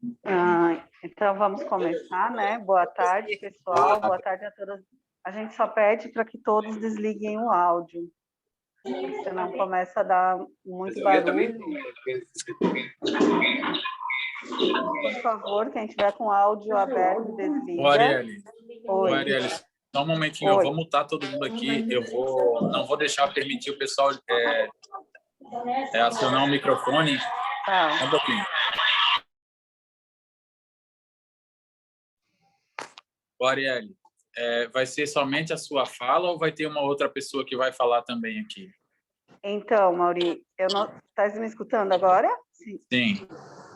Então, vamos começar, né? Boa tarde, pessoal. Boa tarde a todas. A gente só pede para que todos desliguem o áudio, senão começa a dar muito barulho. Por favor, quem tiver com o áudio aberto, desliga. Ô, Arielle. Oi. Ô, Arielle, só um momentinho, Oi. eu vou mutar todo mundo aqui. Não vou deixar permitir o pessoal acionar o microfone. Tá. Só um pouquinho. Ô, Arielle, vai ser somente a sua fala ou vai ter uma outra pessoa que vai falar também aqui? Então, Mauri, tá me escutando agora? Sim.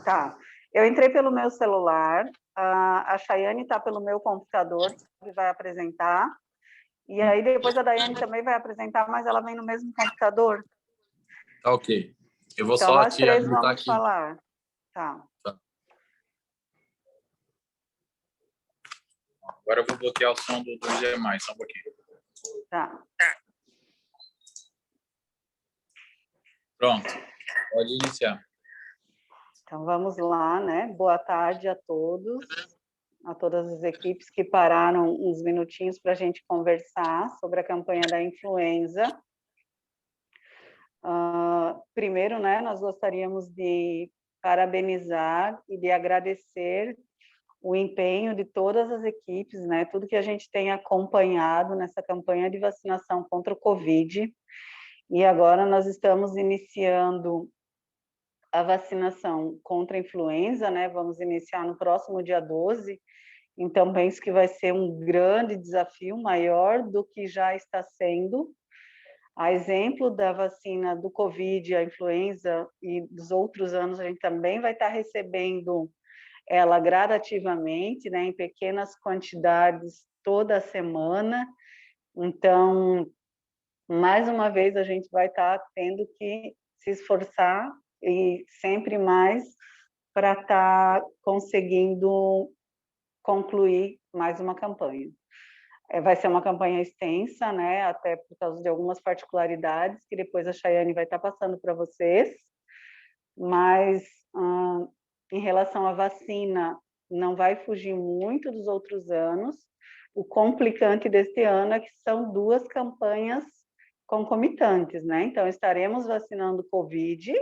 Tá. Eu entrei pelo meu celular, a Chayane está pelo meu computador, que vai apresentar, e aí depois a Daiane também vai apresentar, mas ela vem no mesmo computador. Tá, ok. Eu vou Então, só nós te três habilitar vamos aqui. falar. Tá. Agora eu vou bloquear o som dos demais, só um pouquinho. Tá. Pronto, pode iniciar. Então, vamos lá, né? Boa tarde a todos, a todas as equipes que pararam uns minutinhos para a gente conversar sobre a campanha da influenza. Primeiro, né, nós gostaríamos de parabenizar e de agradecer o empenho de todas as equipes, né, tudo que a gente tem acompanhado nessa campanha de vacinação contra o Covid, e agora nós estamos iniciando a vacinação contra a influenza, né, vamos iniciar no próximo dia 12, então penso que vai ser um grande desafio, maior do que já está sendo. A exemplo da vacina do Covid, a influenza e dos outros anos, a gente também vai estar recebendo ela gradativamente, né, em pequenas quantidades toda semana. Então, mais uma vez, a gente vai estar tendo que se esforçar e sempre mais para estar conseguindo concluir mais uma campanha. Vai ser uma campanha extensa, né, até por causa de algumas particularidades que depois a Chayane vai estar passando para vocês, mas em relação à vacina, não vai fugir muito dos outros anos. O complicante deste ano é que são duas campanhas concomitantes, né? Então, estaremos vacinando Covid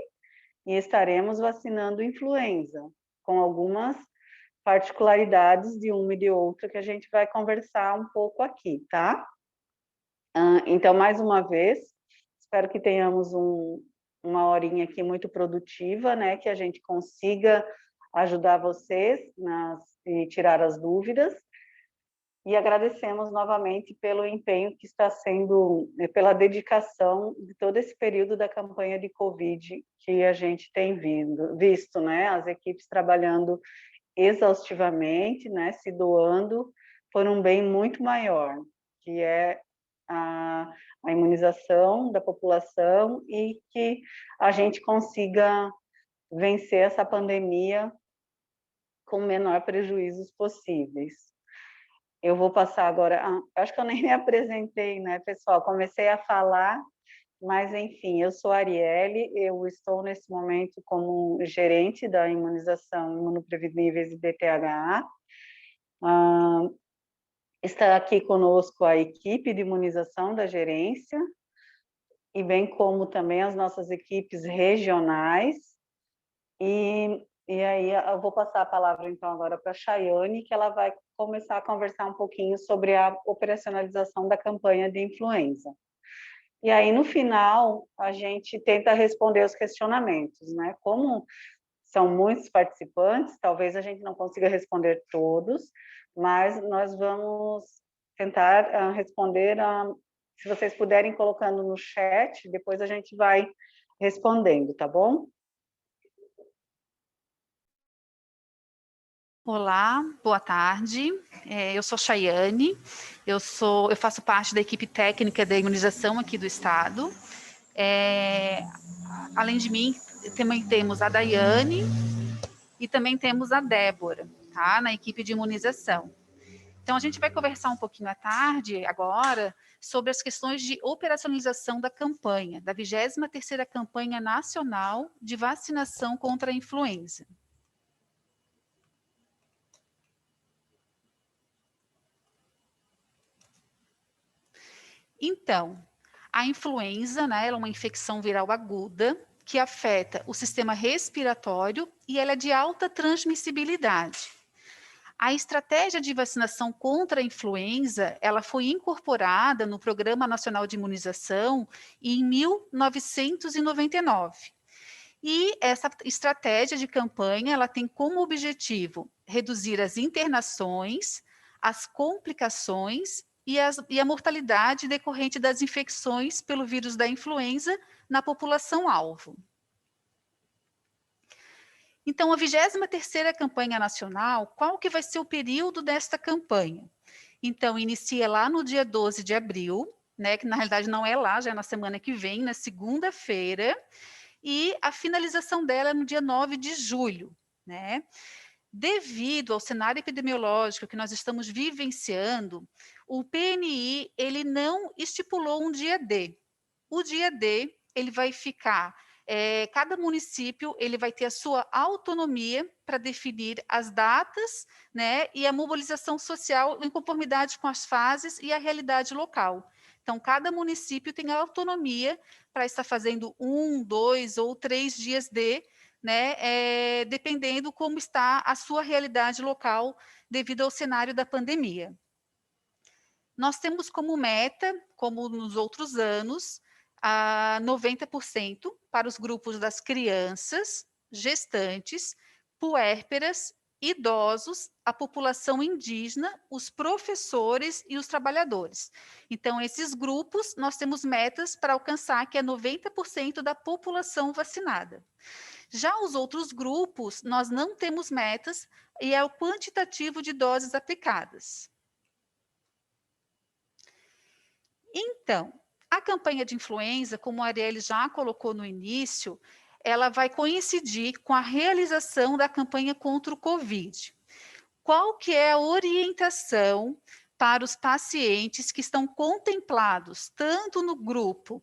e estaremos vacinando influenza, com algumas particularidades de uma e de outra que a gente vai conversar um pouco aqui, tá? Então, mais uma vez, espero que tenhamos uma horinha aqui muito produtiva, né? Que a gente consiga ajudar vocês e tirar as dúvidas. E agradecemos novamente pelo empenho que está sendo, pela dedicação de todo esse período da campanha de Covid que a gente tem visto, né? As equipes trabalhando exaustivamente, né? Se doando por um bem muito maior, que é a imunização da população e que a gente consiga vencer essa pandemia com o menor prejuízos possíveis. Eu vou passar agora, acho que eu nem me apresentei, né, pessoal? Comecei a falar, mas enfim, eu sou a Arielle, eu estou nesse momento como gerente da imunização imunopreveníveis e DTH. Está aqui conosco a equipe de imunização da gerência, e bem como também as nossas equipes regionais. E aí eu vou passar a palavra então agora para a Chayane, que ela vai começar a conversar um pouquinho sobre a operacionalização da campanha de influenza. E aí no final a gente tenta responder os questionamentos, né? Como são muitos participantes, talvez a gente não consiga responder todos, mas nós vamos tentar responder, se vocês puderem colocando no chat, depois a gente vai respondendo, tá bom? Olá, boa tarde. Eu sou Chayane, eu faço parte da equipe técnica da imunização aqui do estado. Além de mim, também temos a Daiane e também temos a Débora, tá? Na equipe de imunização. Então, a gente vai conversar um pouquinho à tarde, agora, sobre as questões de operacionalização da campanha, da 23ª Campanha Nacional de Vacinação contra a Influenza. Então, a influenza, né, ela é uma infecção viral aguda que afeta o sistema respiratório e ela é de alta transmissibilidade. A estratégia de vacinação contra a influenza, ela foi incorporada no Programa Nacional de Imunização em 1999. E essa estratégia de campanha, ela tem como objetivo reduzir as internações, as complicações e a mortalidade decorrente das infecções pelo vírus da influenza na população-alvo. Então, a 23ª campanha nacional, qual que vai ser o período desta campanha? Então, inicia lá no dia 12 de abril, né, que na realidade não é lá, já é na semana que vem, na segunda-feira, e a finalização dela é no dia 9 de julho, né? Devido ao cenário epidemiológico que nós estamos vivenciando, o PNI, ele não estipulou um dia D. O dia D, ele vai ficar, cada município, ele vai ter a sua autonomia para definir as datas, né, e a mobilização social em conformidade com as fases e a realidade local. Então, cada município tem a autonomia para estar fazendo 1, 2 ou 3 dias de, né, dependendo como está a sua realidade local devido ao cenário da pandemia. Nós temos como meta, como nos outros anos, a 90% para os grupos das crianças, gestantes, puérperas, idosos, a população indígena, os professores e os trabalhadores. Então, esses grupos, nós temos metas para alcançar, que é 90% da população vacinada. Já os outros grupos, nós não temos metas, e é o quantitativo de doses aplicadas. Então, a campanha de influenza, como a Arielle já colocou no início, ela vai coincidir com a realização da campanha contra o Covid. Qual que é a orientação para os pacientes que estão contemplados, tanto no grupo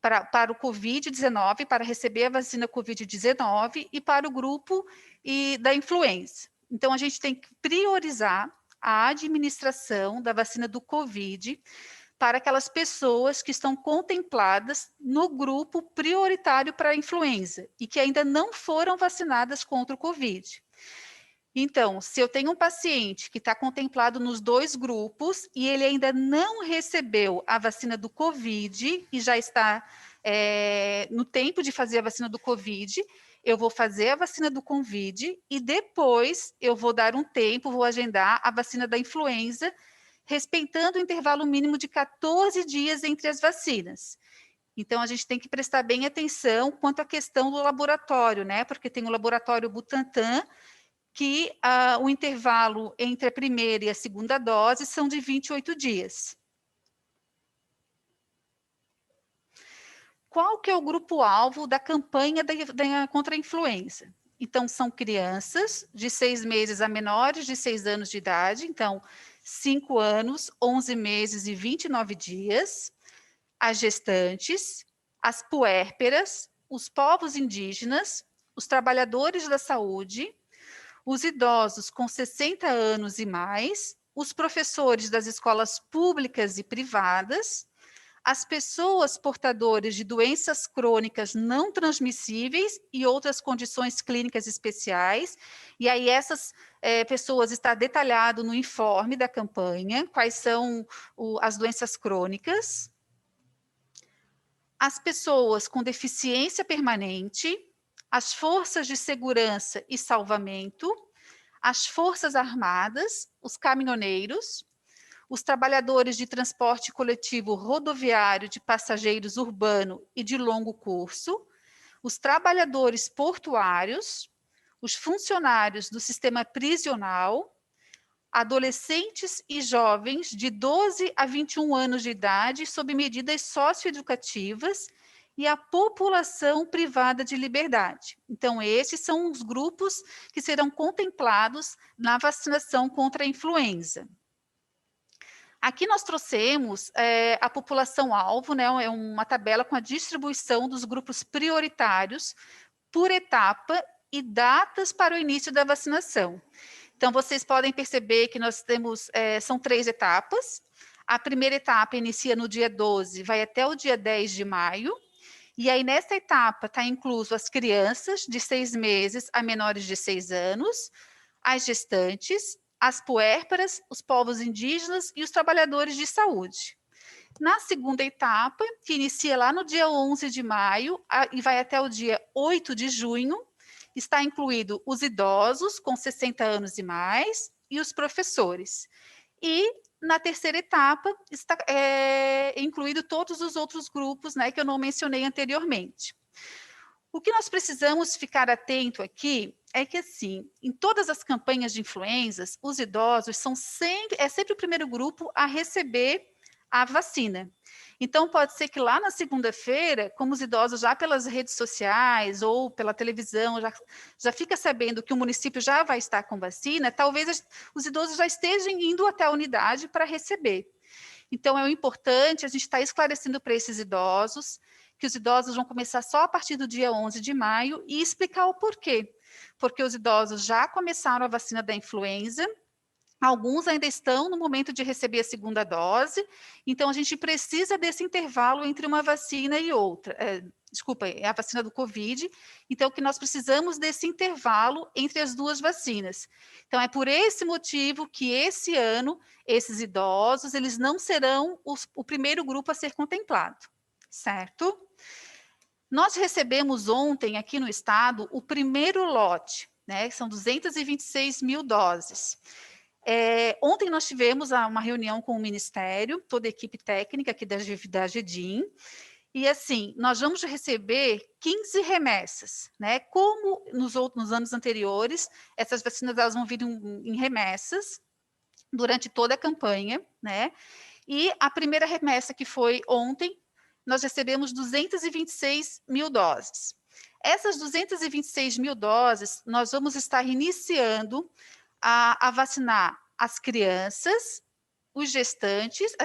para o Covid-19, para receber a vacina Covid-19, e para o grupo da influenza? Então, a gente tem que priorizar a administração da vacina do Covid para aquelas pessoas que estão contempladas no grupo prioritário para a influenza e que ainda não foram vacinadas contra o Covid. Então, se eu tenho um paciente que está contemplado nos 2 grupos e ele ainda não recebeu a vacina do Covid e já está no tempo de fazer a vacina do Covid, eu vou fazer a vacina do Covid e depois eu vou dar um tempo, vou agendar a vacina da influenza, respeitando o intervalo mínimo de 14 dias entre as vacinas. Então, a gente tem que prestar bem atenção quanto à questão do laboratório, né? Porque tem o laboratório Butantan, que o intervalo entre a primeira e a segunda dose são de 28 dias. Qual que é o grupo-alvo da campanha contra a influenza? Então, são crianças de 6 meses a menores de 6 anos de idade, então, 5 anos, 11 meses e 29 dias, as gestantes, as puérperas, os povos indígenas, os trabalhadores da saúde, os idosos com 60 anos e mais, os professores das escolas públicas e privadas, as pessoas portadoras de doenças crônicas não transmissíveis e outras condições clínicas especiais, e aí essas pessoas está detalhado no informe da campanha, quais são as doenças crônicas, as pessoas com deficiência permanente, as forças de segurança e salvamento, as forças armadas, os caminhoneiros, os trabalhadores de transporte coletivo rodoviário de passageiros urbano e de longo curso, os trabalhadores portuários, os funcionários do sistema prisional, adolescentes e jovens de 12 a 21 anos de idade sob medidas socioeducativas e a população privada de liberdade. Então, esses são os grupos que serão contemplados na vacinação contra a influenza. Aqui nós trouxemos a população-alvo, né, é uma tabela com a distribuição dos grupos prioritários por etapa e datas para o início da vacinação. Então, vocês podem perceber que nós temos, são 3 etapas. A primeira etapa inicia no dia 12, vai até o dia 10 de maio. E aí, nessa etapa, está incluso as crianças de 6 meses a menores de 6 anos, as gestantes, as puérperas, os povos indígenas e os trabalhadores de saúde. Na segunda etapa, que inicia lá no dia 11 de maio e vai até o dia 8 de junho, está incluído os idosos com 60 anos e mais e os professores. E na terceira etapa está incluído todos os outros grupos, né, que eu não mencionei anteriormente. O que nós precisamos ficar atento aqui é que, assim, em todas as campanhas de influenzas, os idosos são sempre o primeiro grupo a receber a vacina. Então, pode ser que lá na segunda-feira, como os idosos já pelas redes sociais ou pela televisão já fica sabendo que o município já vai estar com vacina, talvez os idosos já estejam indo até a unidade para receber. Então, é importante a gente estar esclarecendo para esses idosos que os idosos vão começar só a partir do dia 11 de maio e explicar o porquê. Porque os idosos já começaram a vacina da influenza, alguns ainda estão no momento de receber a segunda dose, então a gente precisa desse intervalo entre uma vacina e outra. É a vacina do Covid, então que nós precisamos desse intervalo entre as duas vacinas. Então é por esse motivo que esse ano, esses idosos, eles não serão o primeiro grupo a ser contemplado, certo? Nós recebemos ontem aqui no estado o primeiro lote, né, que são 226 mil doses. Ontem nós tivemos uma reunião com o Ministério, toda a equipe técnica aqui da GEDIM, e assim, nós vamos receber 15 remessas, né? Como nos anos anteriores, essas vacinas elas vão vir em remessas durante toda a campanha, né? E a primeira remessa que foi ontem, nós recebemos 226 mil doses. Essas 226 mil doses, nós vamos estar iniciando a vacinar as crianças, as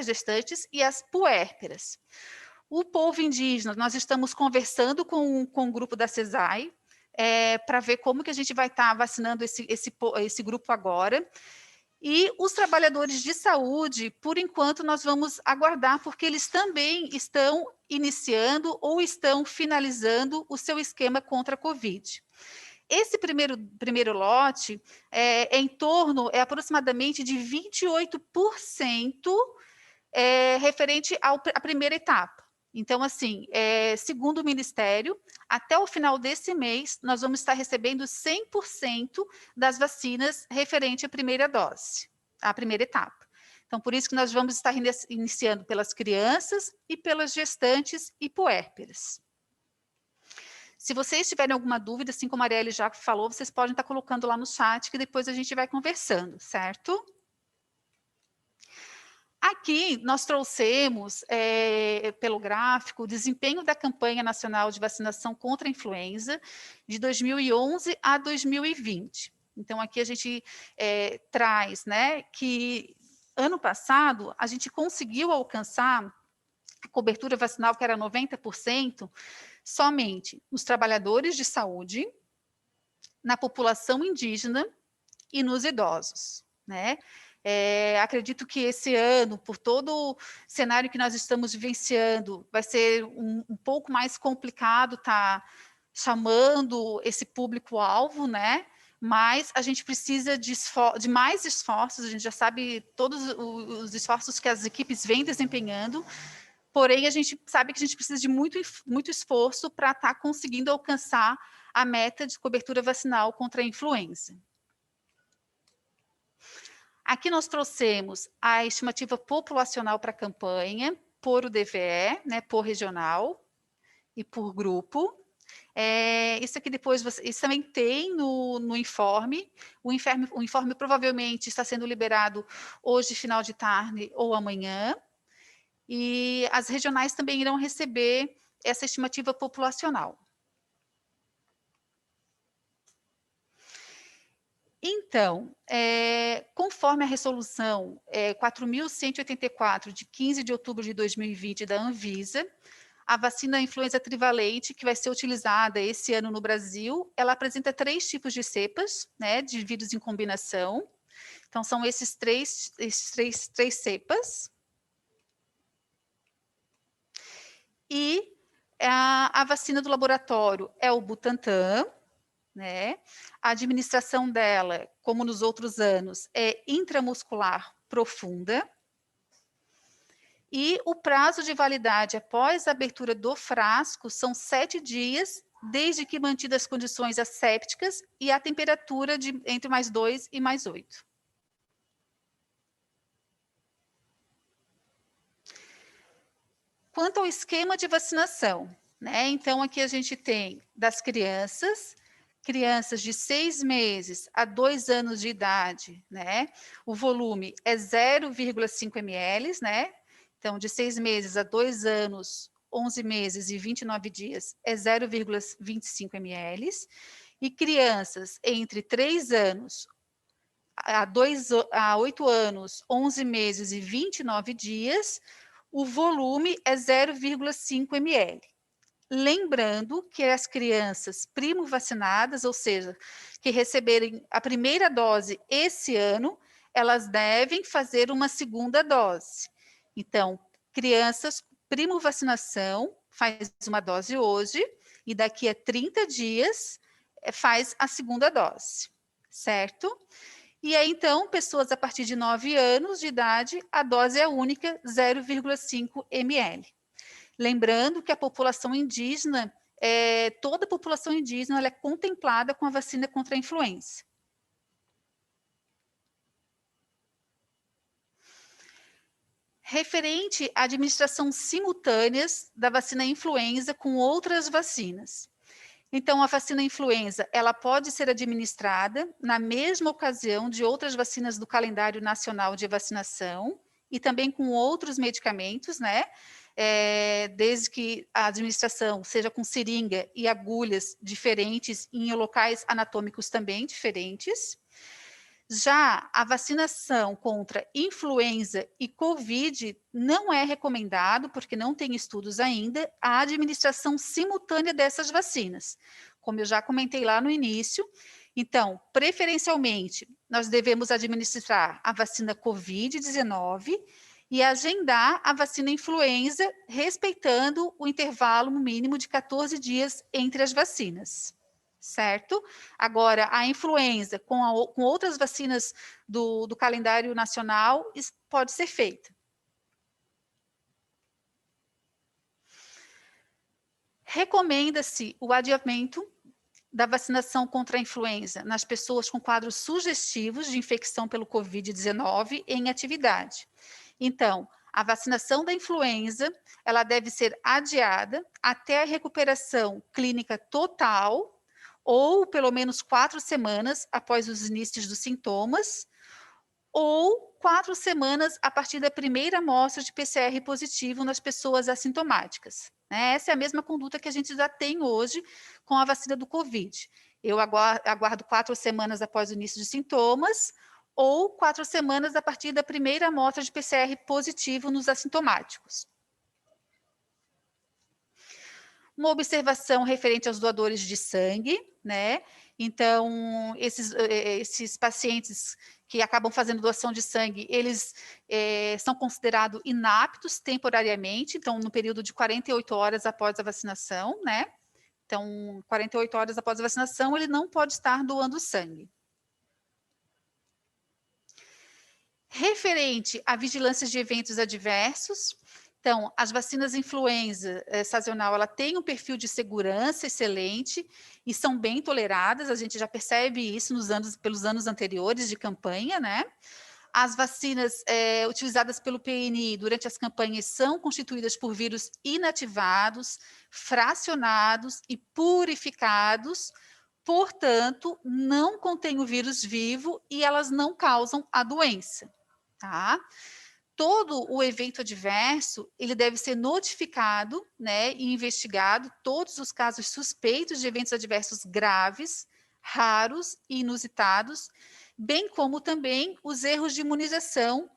gestantes e as puérperas. O povo indígena, nós estamos conversando com o grupo da CESAI para ver como que a gente vai estar vacinando esse grupo agora. E os trabalhadores de saúde, por enquanto, nós vamos aguardar, porque eles também estão iniciando ou estão finalizando o seu esquema contra a Covid. Esse primeiro lote é aproximadamente de 28% referente à primeira etapa. Então, assim, segundo o Ministério, até o final desse mês, nós vamos estar recebendo 100% das vacinas referente à primeira dose, à primeira etapa. Então, por isso que nós vamos estar iniciando pelas crianças e pelas gestantes e puérperas. Se vocês tiverem alguma dúvida, assim como a Arielle já falou, vocês podem estar colocando lá no chat, que depois a gente vai conversando, certo? Aqui nós trouxemos, pelo gráfico, o desempenho da campanha nacional de vacinação contra a influenza de 2011 a 2020. Então, aqui a gente traz, né, que ano passado a gente conseguiu alcançar a cobertura vacinal, que era 90%, somente nos trabalhadores de saúde, na população indígena e nos idosos, né? Acredito que esse ano, por todo o cenário que nós estamos vivenciando, vai ser um pouco mais complicado estar chamando esse público-alvo, né? Mas a gente precisa de mais esforços, a gente já sabe todos os esforços que as equipes vêm desempenhando, porém a gente sabe que a gente precisa de muito esforço para estar conseguindo alcançar a meta de cobertura vacinal contra a influenza. Aqui nós trouxemos a estimativa populacional para a campanha, por UDVE, né, por regional e por grupo. Isso aqui depois, isso também tem no informe. O informe provavelmente está sendo liberado hoje, final de tarde ou amanhã. E as regionais também irão receber essa estimativa populacional. Então, conforme a resolução 4.184, de 15 de outubro de 2020, da Anvisa, a vacina influenza trivalente, que vai ser utilizada esse ano no Brasil, ela apresenta 3 tipos de cepas, né, de vírus em combinação. Então, são esses três cepas. E a vacina do laboratório é o Butantan, né? A administração dela, como nos outros anos, é intramuscular profunda. E o prazo de validade após a abertura do frasco são 7 dias, desde que mantidas as condições assépticas e a temperatura de entre +2 e +8. Quanto ao esquema de vacinação, né? Então, aqui a gente tem das crianças de 6 meses a 2 anos de idade, né? O volume é 0,5 ml, né? Então, de 6 meses a 2 anos, 11 meses e 29 dias é 0,25 ml. E crianças entre 3 anos a 8 anos, 11 meses e 29 dias, o volume é 0,5 ml. Lembrando que as crianças primo-vacinadas, ou seja, que receberem a primeira dose esse ano, elas devem fazer uma segunda dose. Então, crianças primo-vacinação faz uma dose hoje e daqui a 30 dias faz a segunda dose, certo? E aí, então, pessoas a partir de 9 anos de idade, a dose é única, 0,5 ml. Lembrando que a população indígena, toda a população indígena ela é contemplada com a vacina contra a influenza. Referente à administração simultânea da vacina influenza com outras vacinas. Então, a vacina influenza, ela pode ser administrada na mesma ocasião de outras vacinas do calendário nacional de vacinação e também com outros medicamentos, né? Desde que a administração seja com seringa e agulhas diferentes em locais anatômicos também diferentes. Já a vacinação contra influenza e Covid não é recomendado, porque não tem estudos ainda, a administração simultânea dessas vacinas. Como eu já comentei lá no início, então, preferencialmente, nós devemos administrar a vacina Covid-19 e agendar a vacina influenza, respeitando o intervalo mínimo de 14 dias entre as vacinas. Certo? Agora, a influenza com outras vacinas do calendário nacional pode ser feita. Recomenda-se o adiamento da vacinação contra a influenza nas pessoas com quadros sugestivos de infecção pelo Covid-19 em atividade. Então, a vacinação da influenza, ela deve ser adiada até a recuperação clínica total, ou pelo menos 4 semanas após os inícios dos sintomas, ou 4 semanas a partir da primeira amostra de PCR positivo nas pessoas assintomáticas. Essa é a mesma conduta que a gente já tem hoje com a vacina do Covid. Eu aguardo 4 semanas após o início de sintomas, ou 4 semanas a partir da primeira amostra de PCR positivo nos assintomáticos. Uma observação referente aos doadores de sangue, né? Então, esses pacientes que acabam fazendo doação de sangue, eles são considerados inaptos temporariamente, então, no período de 48 horas após a vacinação, né? Então, 48 horas após a vacinação, ele não pode estar doando sangue. Referente à vigilância de eventos adversos, então, as vacinas influenza sazonal, ela tem um perfil de segurança excelente e são bem toleradas, a gente já percebe isso pelos anos anteriores de campanha, né? As vacinas utilizadas pelo PNI durante as campanhas são constituídas por vírus inativados, fracionados e purificados, portanto, não contém o vírus vivo e elas não causam a doença, tá? Todo o evento adverso, ele deve ser notificado, né, e investigado, todos os casos suspeitos de eventos adversos graves, raros e inusitados, bem como também os erros de imunização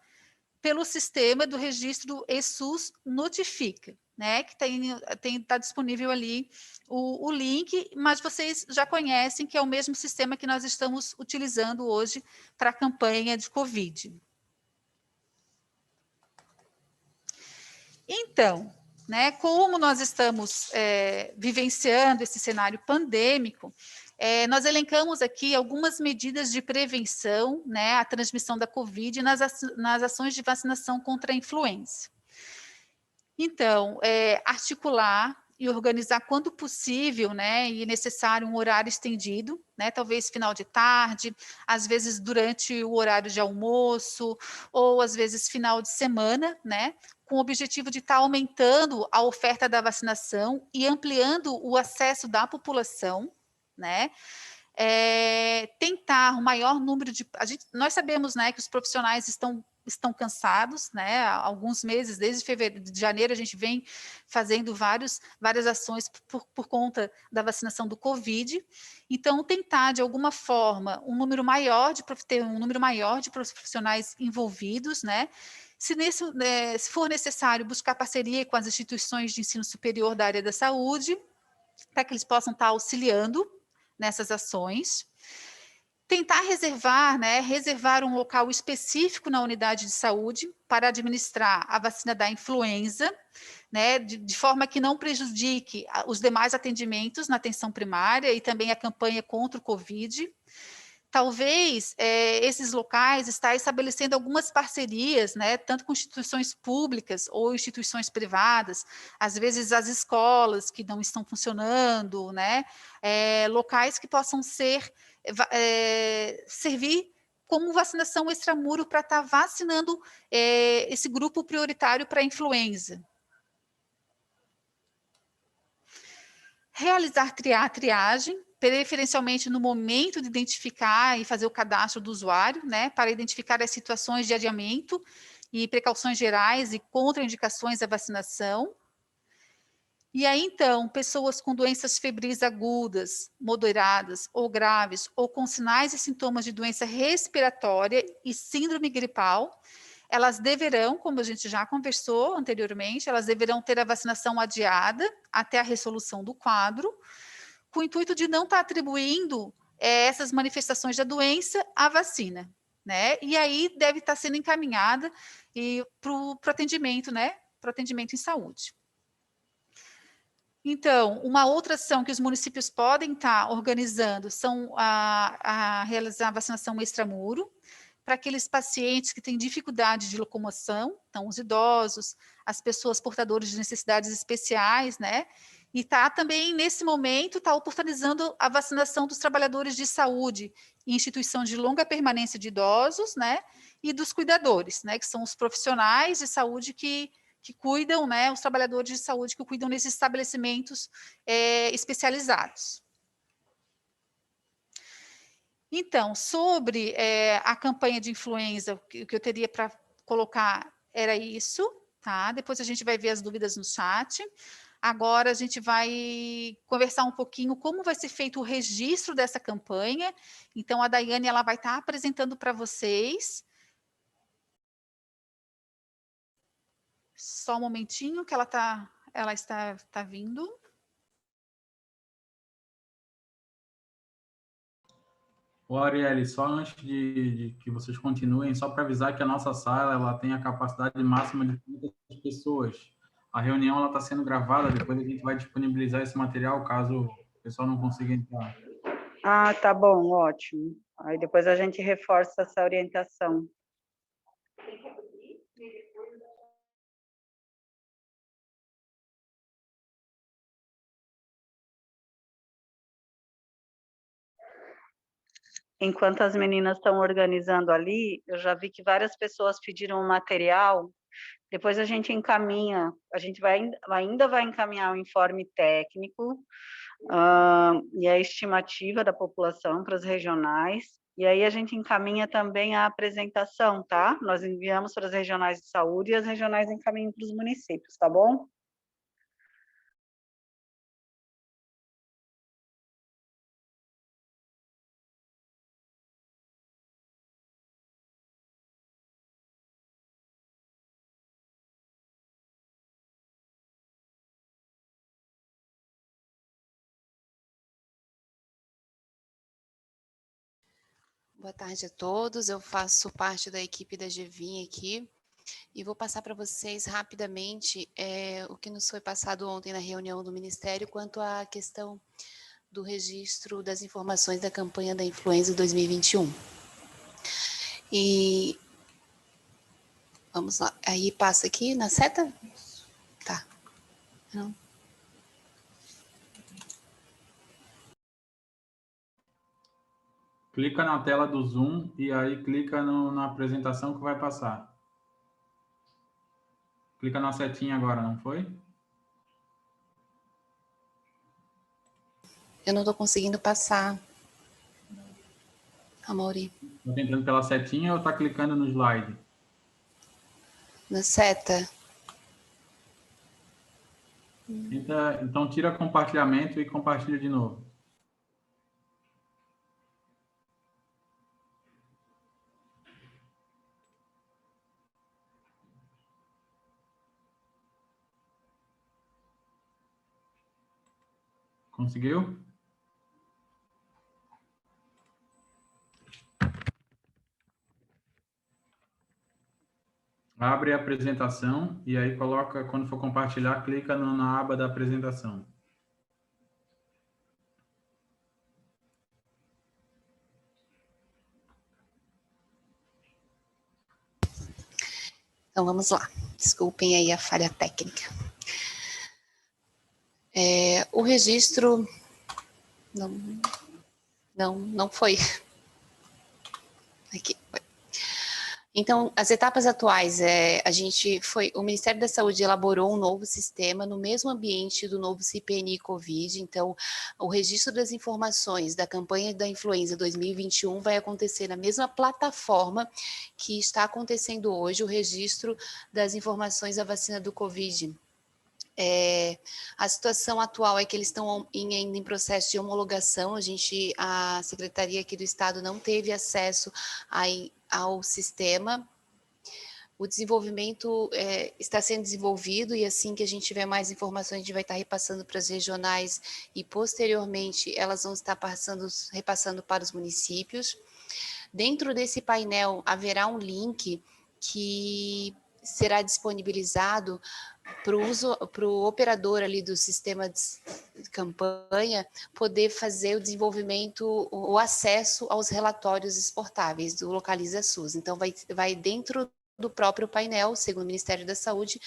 pelo sistema do registro ESUS Notifica, né, que está disponível ali o link, mas vocês já conhecem que é o mesmo sistema que nós estamos utilizando hoje para a campanha de Covid. Então, né, como nós estamos vivenciando esse cenário pandêmico, nós elencamos aqui algumas medidas de prevenção, né, à transmissão da Covid nas ações de vacinação contra a influenza. Então, articular e organizar quando possível, né, e necessário, um horário estendido, né, talvez final de tarde, às vezes durante o horário de almoço, ou às vezes final de semana, né, com o objetivo de estar aumentando a oferta da vacinação e ampliando o acesso da população, né, tentar o maior número de... nós sabemos, né, que os profissionais estão cansados, né, há alguns meses, desde de janeiro, a gente vem fazendo várias ações por conta da vacinação do Covid, então tentar, de alguma forma, ter um número maior de profissionais envolvidos, né, se for necessário, buscar parceria com as instituições de ensino superior da área da saúde, para que eles possam estar auxiliando nessas ações. Tentar reservar um local específico na unidade de saúde para administrar a vacina da influenza, né, de forma que não prejudique os demais atendimentos na atenção primária e também a campanha contra o Covid. Talvez esses locais estar estabelecendo algumas parcerias, né, tanto com instituições públicas ou instituições privadas, às vezes as escolas que não estão funcionando, né, locais que possam servir como vacinação extramuro para estar vacinando esse grupo prioritário para a influenza. Realizar triagem, preferencialmente no momento de identificar e fazer o cadastro do usuário, né, para identificar as situações de adiamento e precauções gerais e contraindicações à vacinação. E aí, então, pessoas com doenças febris agudas, moderadas ou graves, ou com sinais e sintomas de doença respiratória e síndrome gripal, elas deverão, como a gente já conversou anteriormente, elas deverão ter a vacinação adiada até a resolução do quadro, com o intuito de não estar atribuindo essas manifestações da doença à vacina, né? E aí deve estar sendo encaminhada para o atendimento, né? Para o atendimento em saúde. Então, uma outra ação que os municípios podem estar organizando são a realizar a vacinação extramuro, para aqueles pacientes que têm dificuldade de locomoção, então os idosos, as pessoas portadoras de necessidades especiais, né? E também, nesse momento, oportunizando a vacinação dos trabalhadores de saúde em instituição de longa permanência de idosos, né? E dos cuidadores, né? Que são os profissionais de saúde que cuidam, né? Os trabalhadores de saúde que cuidam nesses estabelecimentos especializados. Então, sobre a campanha de influenza, o que eu teria para colocar era isso, tá? Depois a gente vai ver as dúvidas no chat. Agora a gente vai conversar um pouquinho como vai ser feito o registro dessa campanha. Então, a Daiane ela vai estar apresentando para vocês. Só um momentinho que ela está vindo. Ô, Arielle, só antes de que vocês continuem, só para avisar que a nossa sala ela tem a capacidade máxima de 30 pessoas. A reunião está sendo gravada, depois a gente vai disponibilizar esse material caso o pessoal não consiga entrar. Ah, tá bom, ótimo. Aí depois a gente reforça essa orientação. Enquanto as meninas estão organizando ali, eu já vi que várias pessoas pediram o material. Depois a gente encaminha, a gente ainda vai encaminhar o informe técnico e a estimativa da população para as regionais. E aí a gente encaminha também a apresentação, tá? Nós enviamos para as regionais de saúde e as regionais encaminham para os municípios, tá bom? Boa tarde a todos, eu faço parte da equipe da GVIM aqui. E vou passar para vocês rapidamente o que nos foi passado ontem na reunião do Ministério quanto à questão do registro das informações da campanha da influenza 2021. E vamos lá, aí passa aqui na seta? Tá. Não. Clica na tela do Zoom e aí clica na apresentação que vai passar. Clica na setinha agora, não foi? Eu não estou conseguindo passar, Amaury. Está entrando pela setinha ou está clicando no slide? Na seta. Então, tira compartilhamento e compartilha de novo. Conseguiu? Abre a apresentação e aí coloca, quando for compartilhar, clica na aba da apresentação. Então, vamos lá. Desculpem aí a falha técnica. O registro... Não foi. Aqui, foi. Então, as etapas atuais, o Ministério da Saúde elaborou um novo sistema no mesmo ambiente do novo CPNI Covid. Então, o registro das informações da campanha da influenza 2021 vai acontecer na mesma plataforma que está acontecendo hoje o registro das informações da vacina do Covid. A situação atual é que eles estão ainda em processo de homologação. A Secretaria aqui do Estado não teve acesso ao sistema. O desenvolvimento está sendo desenvolvido e assim que a gente tiver mais informações, a gente vai estar repassando para as regionais e posteriormente elas vão estar repassando para os municípios. Dentro desse painel haverá um link que será disponibilizado para o operador ali do sistema de campanha poder fazer o desenvolvimento, o acesso aos relatórios exportáveis do Localiza SUS. Então, vai dentro do próprio painel, segundo o Ministério da Saúde,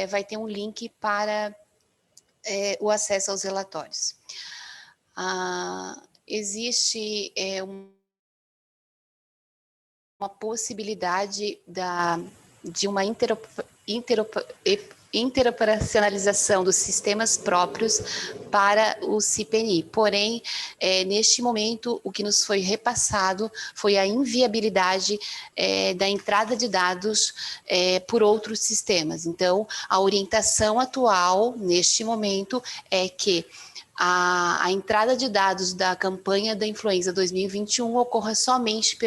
vai ter um link para o acesso aos relatórios. Existe uma possibilidade de uma interoperacionalização dos sistemas próprios para o CPNI. Porém, neste momento, o que nos foi repassado foi a inviabilidade da entrada de dados por outros sistemas. Então, a orientação atual, neste momento, é que a entrada de dados da campanha da influenza 2021 ocorra somente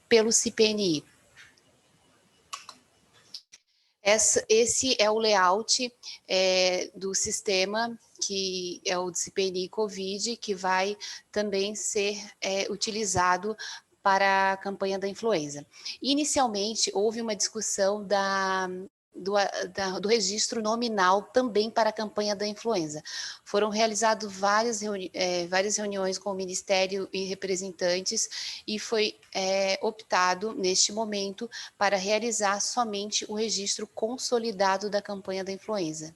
pelo CPNI. Esse é o layout do sistema, que é o CPNI Covid, que vai também ser utilizado para a campanha da influenza. Inicialmente, houve uma discussão do registro nominal também para a campanha da influenza. Foram realizadas várias reuniões com o Ministério e representantes e foi optado, neste momento, para realizar somente o registro consolidado da campanha da influenza.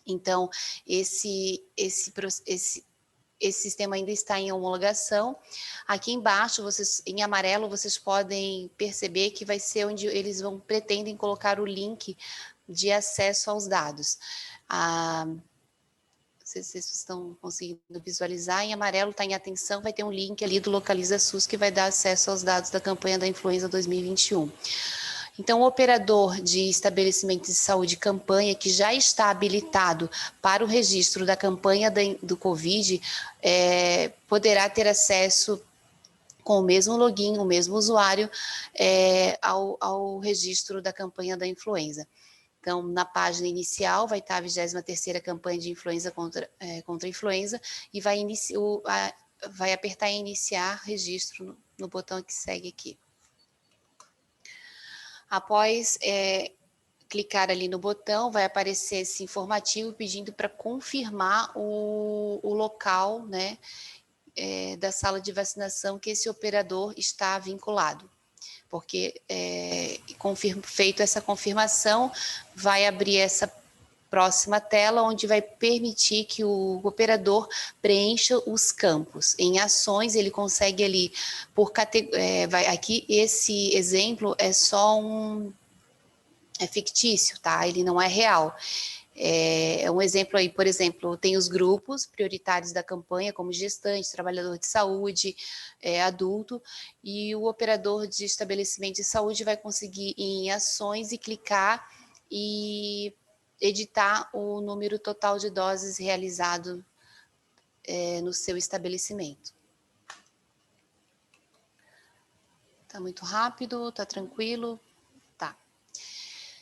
Então, esse sistema ainda está em homologação. Aqui embaixo, em amarelo, vocês podem perceber que vai ser onde eles pretendem colocar o link de acesso aos dados. Não sei se vocês estão conseguindo visualizar. Em amarelo está em atenção, vai ter um link ali do Localiza SUS que vai dar acesso aos dados da campanha da influenza 2021. Então, o operador de estabelecimento de saúde campanha que já está habilitado para o registro da campanha do Covid, poderá ter acesso com o mesmo login, o mesmo usuário, ao registro da campanha da influenza. Então, na página inicial vai estar a 23ª campanha de influenza contra a influenza e vai apertar em iniciar registro no botão que segue aqui. Após clicar ali no botão, vai aparecer esse informativo pedindo para confirmar o local, né, da sala de vacinação que esse operador está vinculado. Porque, feito essa confirmação, vai abrir essa próxima tela, onde vai permitir que o operador preencha os campos. Em ações, ele consegue ali, por categoria, aqui esse exemplo é só é fictício, tá? Ele não é real. Um exemplo aí, por exemplo, tem os grupos prioritários da campanha, como gestante, trabalhador de saúde, adulto, e o operador de estabelecimento de saúde vai conseguir ir em ações e clicar e editar o número total de doses realizado no seu estabelecimento. Tá muito rápido, tá tranquilo? Tá.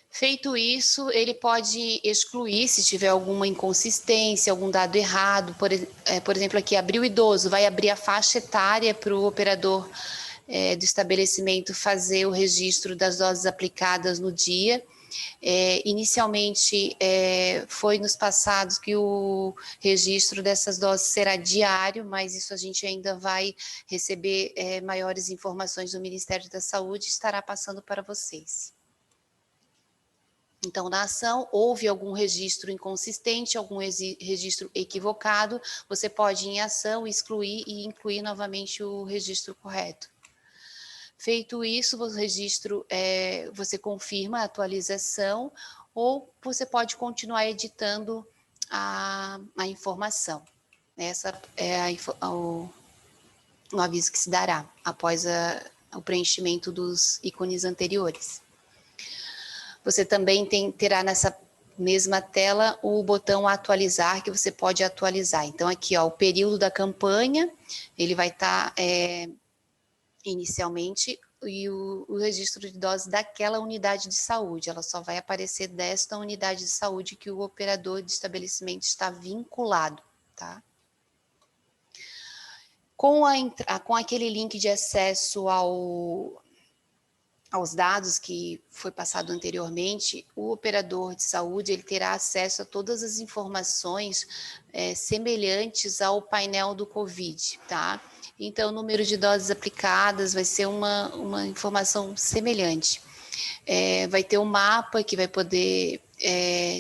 Feito isso, ele pode excluir se tiver alguma inconsistência, algum dado errado. Por exemplo, aqui, abrir o idoso, vai abrir a faixa etária para o operador do estabelecimento fazer o registro das doses aplicadas no dia. Inicialmente, foi nos passados que o registro dessas doses será diário, mas isso a gente ainda vai receber maiores informações do Ministério da Saúde e estará passando para vocês. Então, na ação, houve algum registro inconsistente, algum registro equivocado, você pode, em ação, excluir e incluir novamente o registro correto. Feito isso, o registro, você confirma a atualização ou você pode continuar editando a informação. Essa é o aviso que se dará após o preenchimento dos ícones anteriores. Você também terá nessa mesma tela o botão atualizar, que você pode atualizar. Então, aqui, ó, o período da campanha, ele vai estar inicialmente, e o registro de doses daquela unidade de saúde. Ela só vai aparecer desta unidade de saúde que o operador de estabelecimento está vinculado, tá? Com aquele link de acesso aos dados que foi passado anteriormente, o operador de saúde ele terá acesso a todas as informações semelhantes ao painel do COVID, tá? Então, o número de doses aplicadas vai ser uma informação semelhante. Vai ter um mapa que vai poder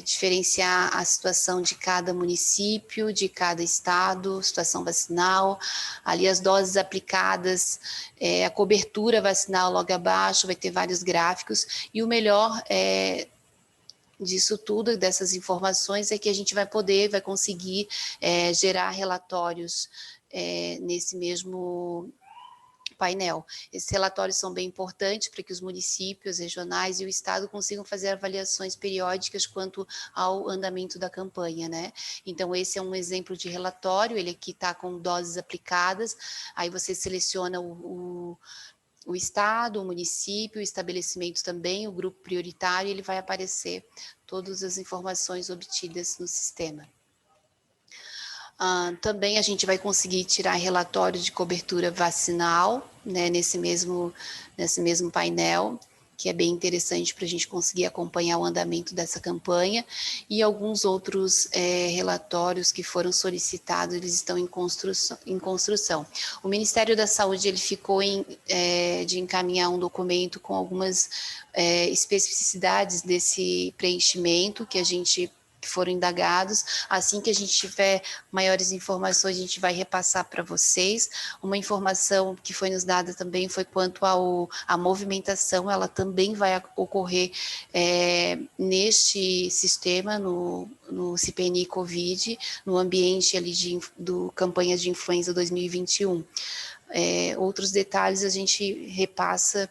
diferenciar a situação de cada município, de cada estado, situação vacinal, ali as doses aplicadas, a cobertura vacinal logo abaixo, vai ter vários gráficos, e o melhor disso tudo, dessas informações, é que a gente vai conseguir gerar relatórios nesse mesmo painel. Esses relatórios são bem importantes para que os municípios regionais e o estado consigam fazer avaliações periódicas quanto ao andamento da campanha, né? Então, esse é um exemplo de relatório, ele aqui está com doses aplicadas, aí você seleciona o estado, o município, o estabelecimento também, o grupo prioritário, ele vai aparecer todas as informações obtidas no sistema. Também a gente vai conseguir tirar relatório de cobertura vacinal, né, nesse mesmo painel, que é bem interessante para a gente conseguir acompanhar o andamento dessa campanha, e alguns outros relatórios que foram solicitados, eles estão em construção. O Ministério da Saúde ele ficou de encaminhar um documento com algumas especificidades desse preenchimento que foram indagados. Assim que a gente tiver maiores informações, a gente vai repassar para vocês. Uma informação que foi nos dada também foi quanto à movimentação, ela também vai ocorrer neste sistema, no CPNI Covid, no ambiente ali do campanha de influenza 2021. Outros detalhes a gente repassa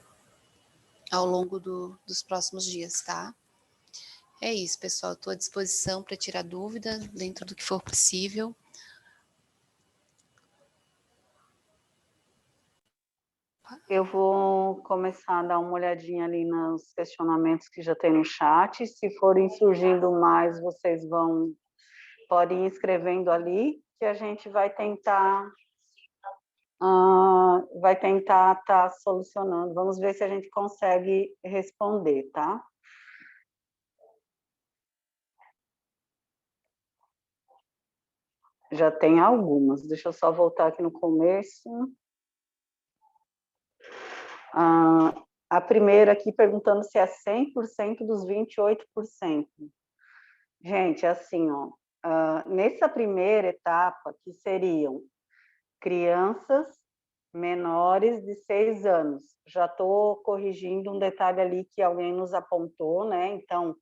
ao longo dos próximos dias, tá? É isso, pessoal. Estou à disposição para tirar dúvida dentro do que for possível. Eu vou começar a dar uma olhadinha ali nos questionamentos que já tem no chat. Se forem surgindo mais, vocês podem ir escrevendo ali, que a gente vai tentar vai tentar estar solucionando. Vamos ver se a gente consegue responder, tá? Já tem algumas. Deixa eu só voltar aqui no começo. A primeira aqui perguntando se é 100% dos 28%. Gente, assim, ó, nessa primeira etapa, que seriam crianças menores de 6 anos. Já estou corrigindo um detalhe ali que alguém nos apontou, né? Então,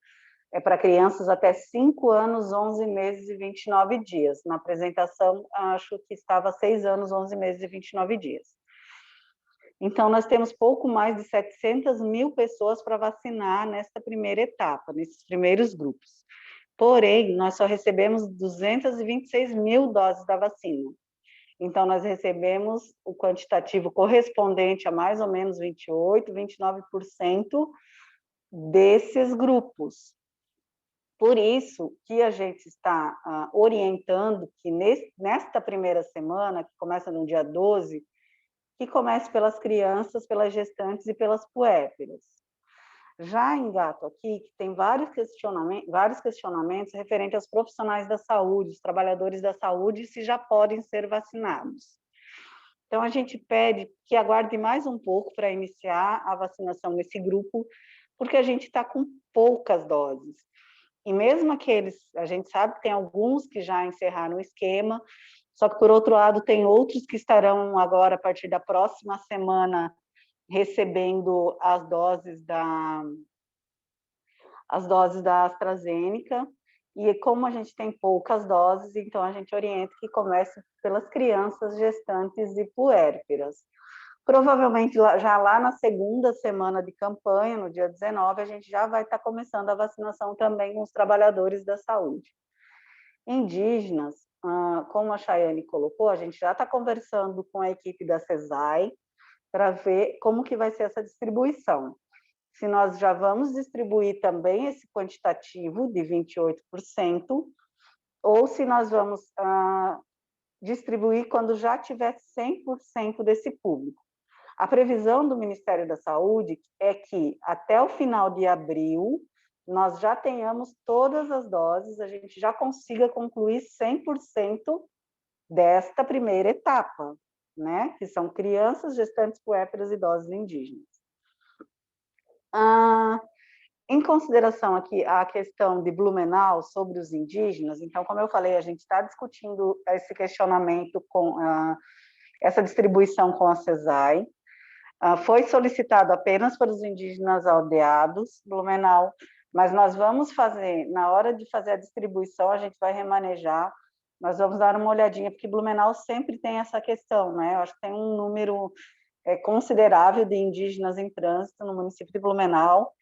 é para crianças até 5 anos, 11 meses e 29 dias. Na apresentação, acho que estava 6 anos, 11 meses e 29 dias. Então, nós temos pouco mais de 700 mil pessoas para vacinar nesta primeira etapa, nesses primeiros grupos. Porém, nós só recebemos 226 mil doses da vacina. Então, nós recebemos o quantitativo correspondente a mais ou menos 28%, 29% desses grupos. Por isso que a gente está orientando que nesta primeira semana, que começa no dia 12, que comece pelas crianças, pelas gestantes e pelas puérperas. Já engato aqui que tem vários questionamentos referentes aos profissionais da saúde, os trabalhadores da saúde, se já podem ser vacinados. Então, a gente pede que aguarde mais um pouco para iniciar a vacinação nesse grupo, porque a gente está com poucas doses. E mesmo aqueles, a gente sabe que tem alguns que já encerraram o esquema, só que, por outro lado, tem outros que estarão agora, a partir da próxima semana, recebendo as doses da AstraZeneca, e como a gente tem poucas doses, então a gente orienta que comece pelas crianças, gestantes e puérperas. Provavelmente, já lá na segunda semana de campanha, no dia 19, a gente já vai estar começando a vacinação também com os trabalhadores da saúde. Indígenas, como a Chayane colocou, a gente já está conversando com a equipe da CESAI para ver como que vai ser essa distribuição. Se nós já vamos distribuir também esse quantitativo de 28%, ou se nós vamos distribuir quando já tiver 100% desse público. A previsão do Ministério da Saúde é que até o final de abril nós já tenhamos todas as doses, a gente já consiga concluir 100% desta primeira etapa, né? Que são crianças, gestantes, puérperas, idosos e indígenas. Em consideração aqui a questão de Blumenau sobre os indígenas, então, como eu falei, a gente está discutindo esse questionamento com essa distribuição com a CESAI. Foi solicitado apenas para os indígenas aldeados, Blumenau, mas nós vamos fazer, na hora de fazer a distribuição, a gente vai remanejar, nós vamos dar uma olhadinha, porque Blumenau sempre tem essa questão, né? Eu acho que tem um número considerável de indígenas em trânsito no município de Blumenau.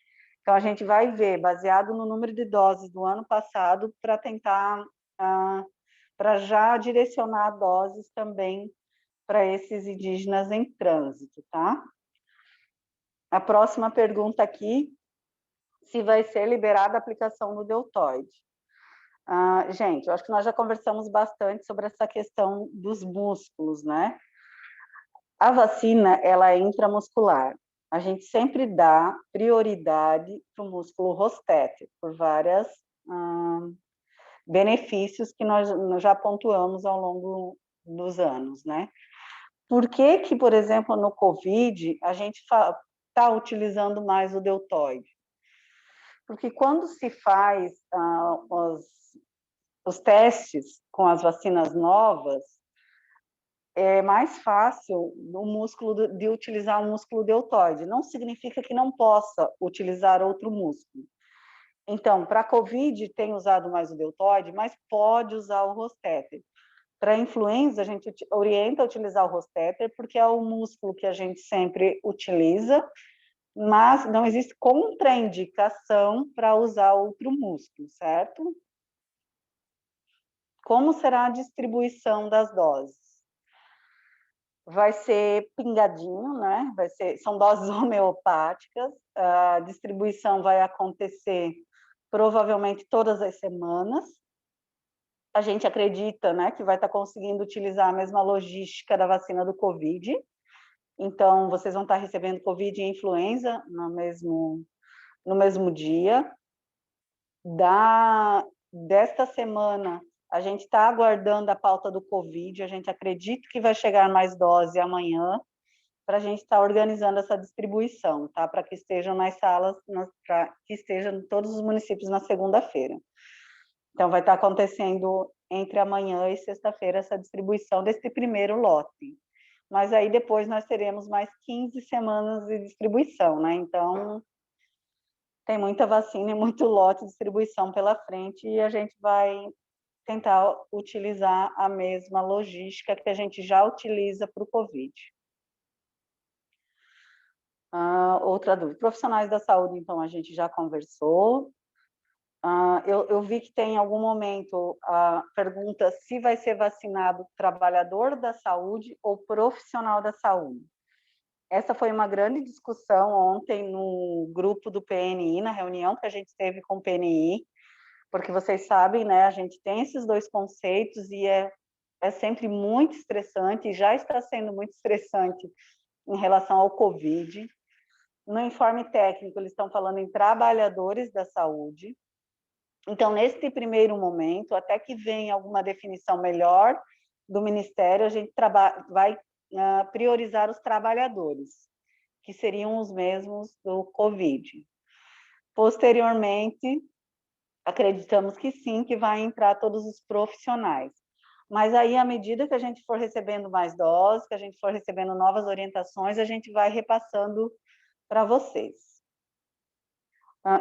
Então, a gente vai ver, baseado no número de doses do ano passado, para tentar, para já direcionar doses também para esses indígenas em trânsito, tá? A próxima pergunta aqui, se vai ser liberada a aplicação do deltoide. Gente, eu acho que nós já conversamos bastante sobre essa questão dos músculos, né? A vacina, ela é intramuscular. A gente sempre dá prioridade para o músculo rosteter, por vários benefícios que nós já pontuamos ao longo dos anos, né? Por que, por exemplo, no COVID, a gente está utilizando mais o deltoide? Porque quando se faz os testes com as vacinas novas, é mais fácil o músculo de utilizar o músculo deltoide. Não significa que não possa utilizar outro músculo. Então, para a COVID tem usado mais o deltoide, mas pode usar o rosteter. Para a influenza, a gente orienta a utilizar o rosteter, porque é o músculo que a gente sempre utiliza, mas não existe contraindicação para usar outro músculo, certo? Como será a distribuição das doses? Vai ser pingadinho, né? São doses homeopáticas, a distribuição vai acontecer provavelmente todas as semanas, a gente acredita, né, que vai estar conseguindo utilizar a mesma logística da vacina do Covid. Então, vocês vão estar recebendo Covid e influenza no mesmo dia. Desta semana, a gente está aguardando a pauta do Covid, a gente acredita que vai chegar mais dose amanhã, para a gente estar organizando essa distribuição, tá? Para que estejam nas salas, para que estejam em todos os municípios na segunda-feira. Então, vai estar acontecendo entre amanhã e sexta-feira essa distribuição desse primeiro lote. Mas aí depois nós teremos mais 15 semanas de distribuição, né? Então, tem muita vacina e muito lote de distribuição pela frente e a gente vai tentar utilizar a mesma logística que a gente já utiliza para o Covid. Outra dúvida. Profissionais da saúde, então, a gente já conversou. Eu vi que tem em algum momento a pergunta se vai ser vacinado trabalhador da saúde ou profissional da saúde. Essa foi uma grande discussão ontem no grupo do PNI, na reunião que a gente teve com o PNI, porque vocês sabem, né, a gente tem esses dois conceitos e é sempre muito estressante, já está sendo muito estressante em relação ao Covid. No informe técnico, eles estão falando em trabalhadores da saúde. Então, neste primeiro momento, até que venha alguma definição melhor do Ministério, a gente vai priorizar os trabalhadores, que seriam os mesmos do Covid. Posteriormente, acreditamos que sim, que vai entrar todos os profissionais. Mas aí, à medida que a gente for recebendo mais doses, que a gente for recebendo novas orientações, a gente vai repassando para vocês.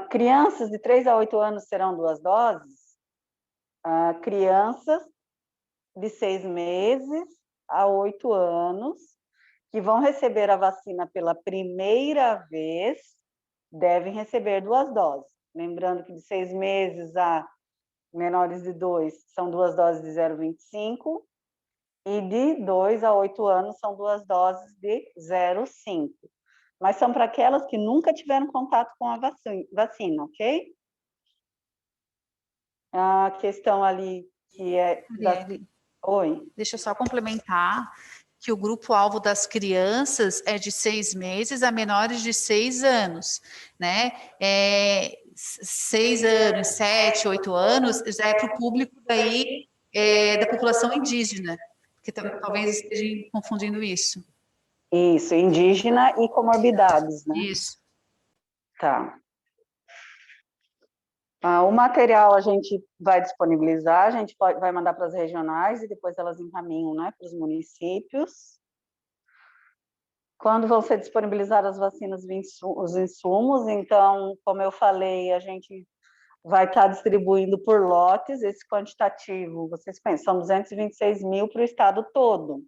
Crianças de 3 a 8 anos serão 2 doses? Crianças de 6 meses a 8 anos, que vão receber a vacina pela primeira vez, devem receber 2 doses. Lembrando que de 6 meses a menores de 2 são 2 doses de 0,25 e de 2 a 8 anos são 2 doses de 0,5. Mas são para aquelas que nunca tiveram contato com a vacina, ok? A questão ali que é... Oi? Deixa eu só complementar que o grupo-alvo das crianças é de 6 meses a menores de 6 anos, né? 6 anos, 7, 8 anos, já é para o público daí da população indígena, que talvez estejam confundindo isso. Isso, indígena e comorbidades, né? Isso. Tá. O material a gente vai disponibilizar, a gente vai mandar para as regionais e depois elas encaminham, né, para os municípios. Quando vão ser disponibilizadas as vacinas, os insumos, então, como eu falei, a gente vai estar distribuindo por lotes, esse quantitativo, vocês pensam, são 226 mil para o estado todo.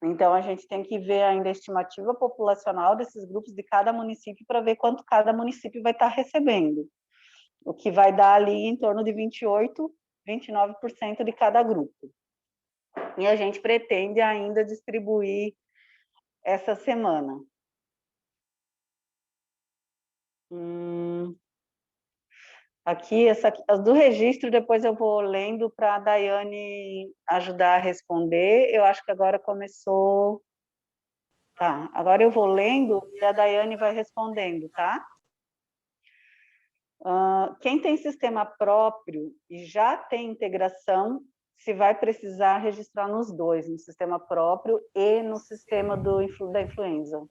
Então, a gente tem que ver ainda a estimativa populacional desses grupos de cada município para ver quanto cada município vai estar recebendo. O que vai dar ali em torno de 28%, 29% de cada grupo. E a gente pretende ainda distribuir essa semana. Aqui, as do registro, depois eu vou lendo para a Daiane ajudar a responder. Eu acho que agora começou... Tá, agora eu vou lendo e a Daiane vai respondendo, tá? Quem tem sistema próprio e já tem integração, se vai precisar registrar nos dois, no sistema próprio e no sistema da influenza.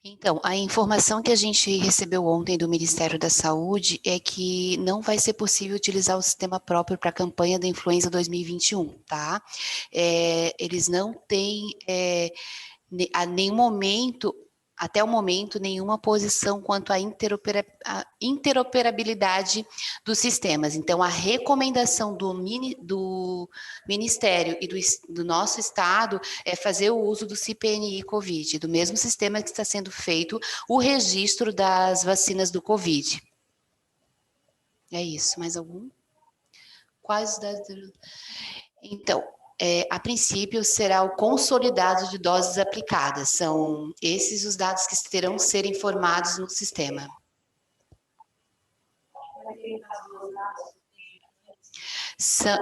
Então, a informação que a gente recebeu ontem do Ministério da Saúde é que não vai ser possível utilizar o sistema próprio para a campanha da influenza 2021, tá? Eles não têm, a nenhum momento, até o momento, nenhuma posição quanto à interoperabilidade dos sistemas. Então, a recomendação do Ministério e do nosso Estado é fazer o uso do CPNI Covid, do mesmo sistema que está sendo feito o registro das vacinas do Covid. É isso, mais algum? Quais dados? Então... a princípio, será o consolidado de doses aplicadas. São esses os dados que terão que ser informados no sistema.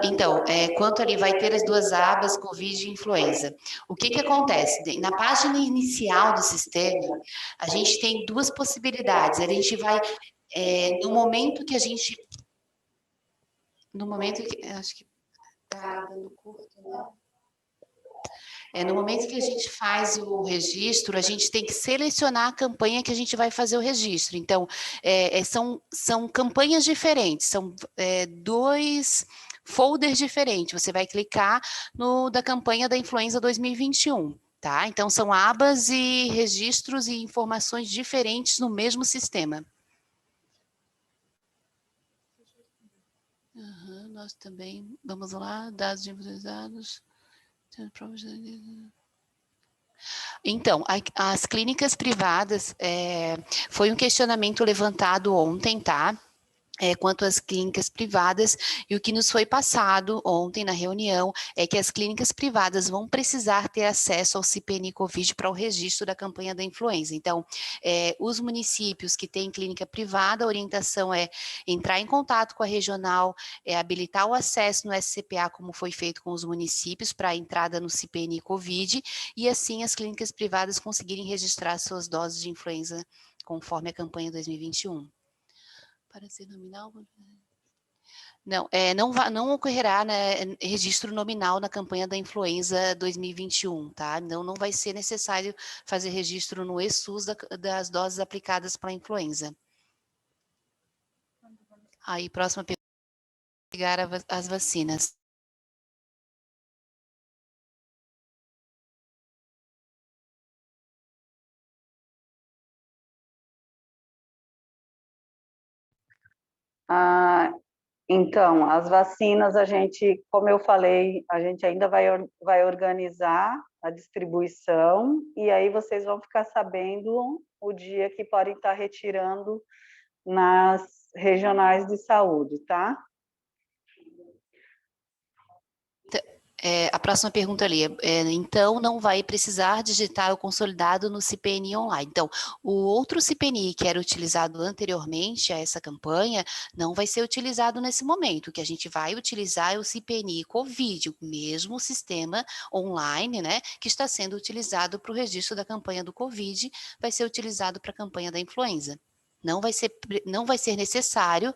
Então, quanto ali vai ter as duas abas, Covid e influenza. O que acontece? Na página inicial do sistema, a gente tem duas possibilidades. A gente vai, no momento que... Acho que está dando curto, né? No momento que a gente faz o registro, a gente tem que selecionar a campanha que a gente vai fazer o registro. Então, são campanhas diferentes, são 2 folders diferentes. Você vai clicar no da campanha da Influenza 2021, tá? Então, são abas e registros e informações diferentes no mesmo sistema. Nós também, vamos lá, dados utilizados. Então, as clínicas privadas, foi um questionamento levantado ontem, tá? Quanto às clínicas privadas, e o que nos foi passado ontem na reunião é que as clínicas privadas vão precisar ter acesso ao CPNI Covid para o registro da campanha da influenza. Então, os municípios que têm clínica privada, a orientação é entrar em contato com a regional, habilitar o acesso no SCPA, como foi feito com os municípios, para a entrada no CPNI Covid, e assim as clínicas privadas conseguirem registrar suas doses de influenza conforme a campanha 2021. Para ser nominal? Não, não ocorrerá, né, registro nominal na campanha da influenza 2021, tá? Não vai ser necessário fazer registro no eSUS das doses aplicadas para a influenza. Aí, próxima pergunta, pegar as vacinas. Então, as vacinas, como eu falei, a gente ainda vai organizar a distribuição, e aí vocês vão ficar sabendo o dia que podem estar retirando nas regionais de saúde, tá? A próxima pergunta ali, então não vai precisar digitar o consolidado no CPNI online. Então, o outro CPNI que era utilizado anteriormente a essa campanha, não vai ser utilizado nesse momento. O que a gente vai utilizar é o CPNI Covid, o mesmo sistema online, né, que está sendo utilizado para o registro da campanha do Covid, vai ser utilizado para a campanha da influenza. Não vai ser necessário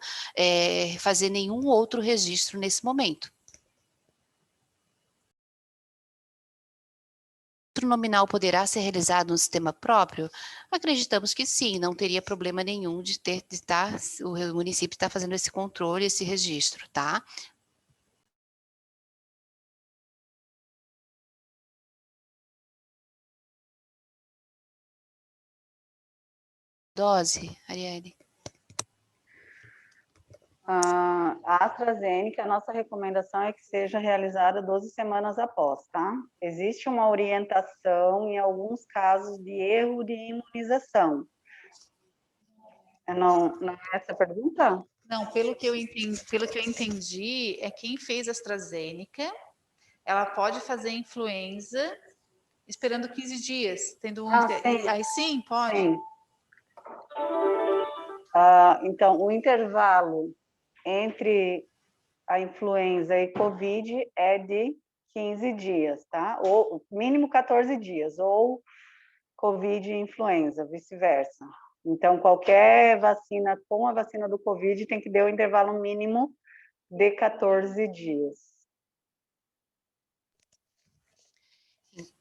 fazer nenhum outro registro nesse momento. O nominal poderá ser realizado no sistema próprio? Acreditamos que sim, não teria problema nenhum de o município estar fazendo esse controle, esse registro, tá? Dose, Ariane? A AstraZeneca, a nossa recomendação é que seja realizada 12 semanas após, tá? Existe uma orientação em alguns casos de erro de imunização. Não é essa a pergunta? Não, pelo que eu entendi, quem fez AstraZeneca, ela pode fazer influenza esperando 15 dias, tendo sim. Aí sim, pode? Sim. Então, o intervalo entre a influenza e Covid é de 15 dias, tá? Ou mínimo 14 dias, ou Covid e influenza, vice-versa. Então, qualquer vacina com a vacina do Covid tem que ter um intervalo mínimo de 14 dias.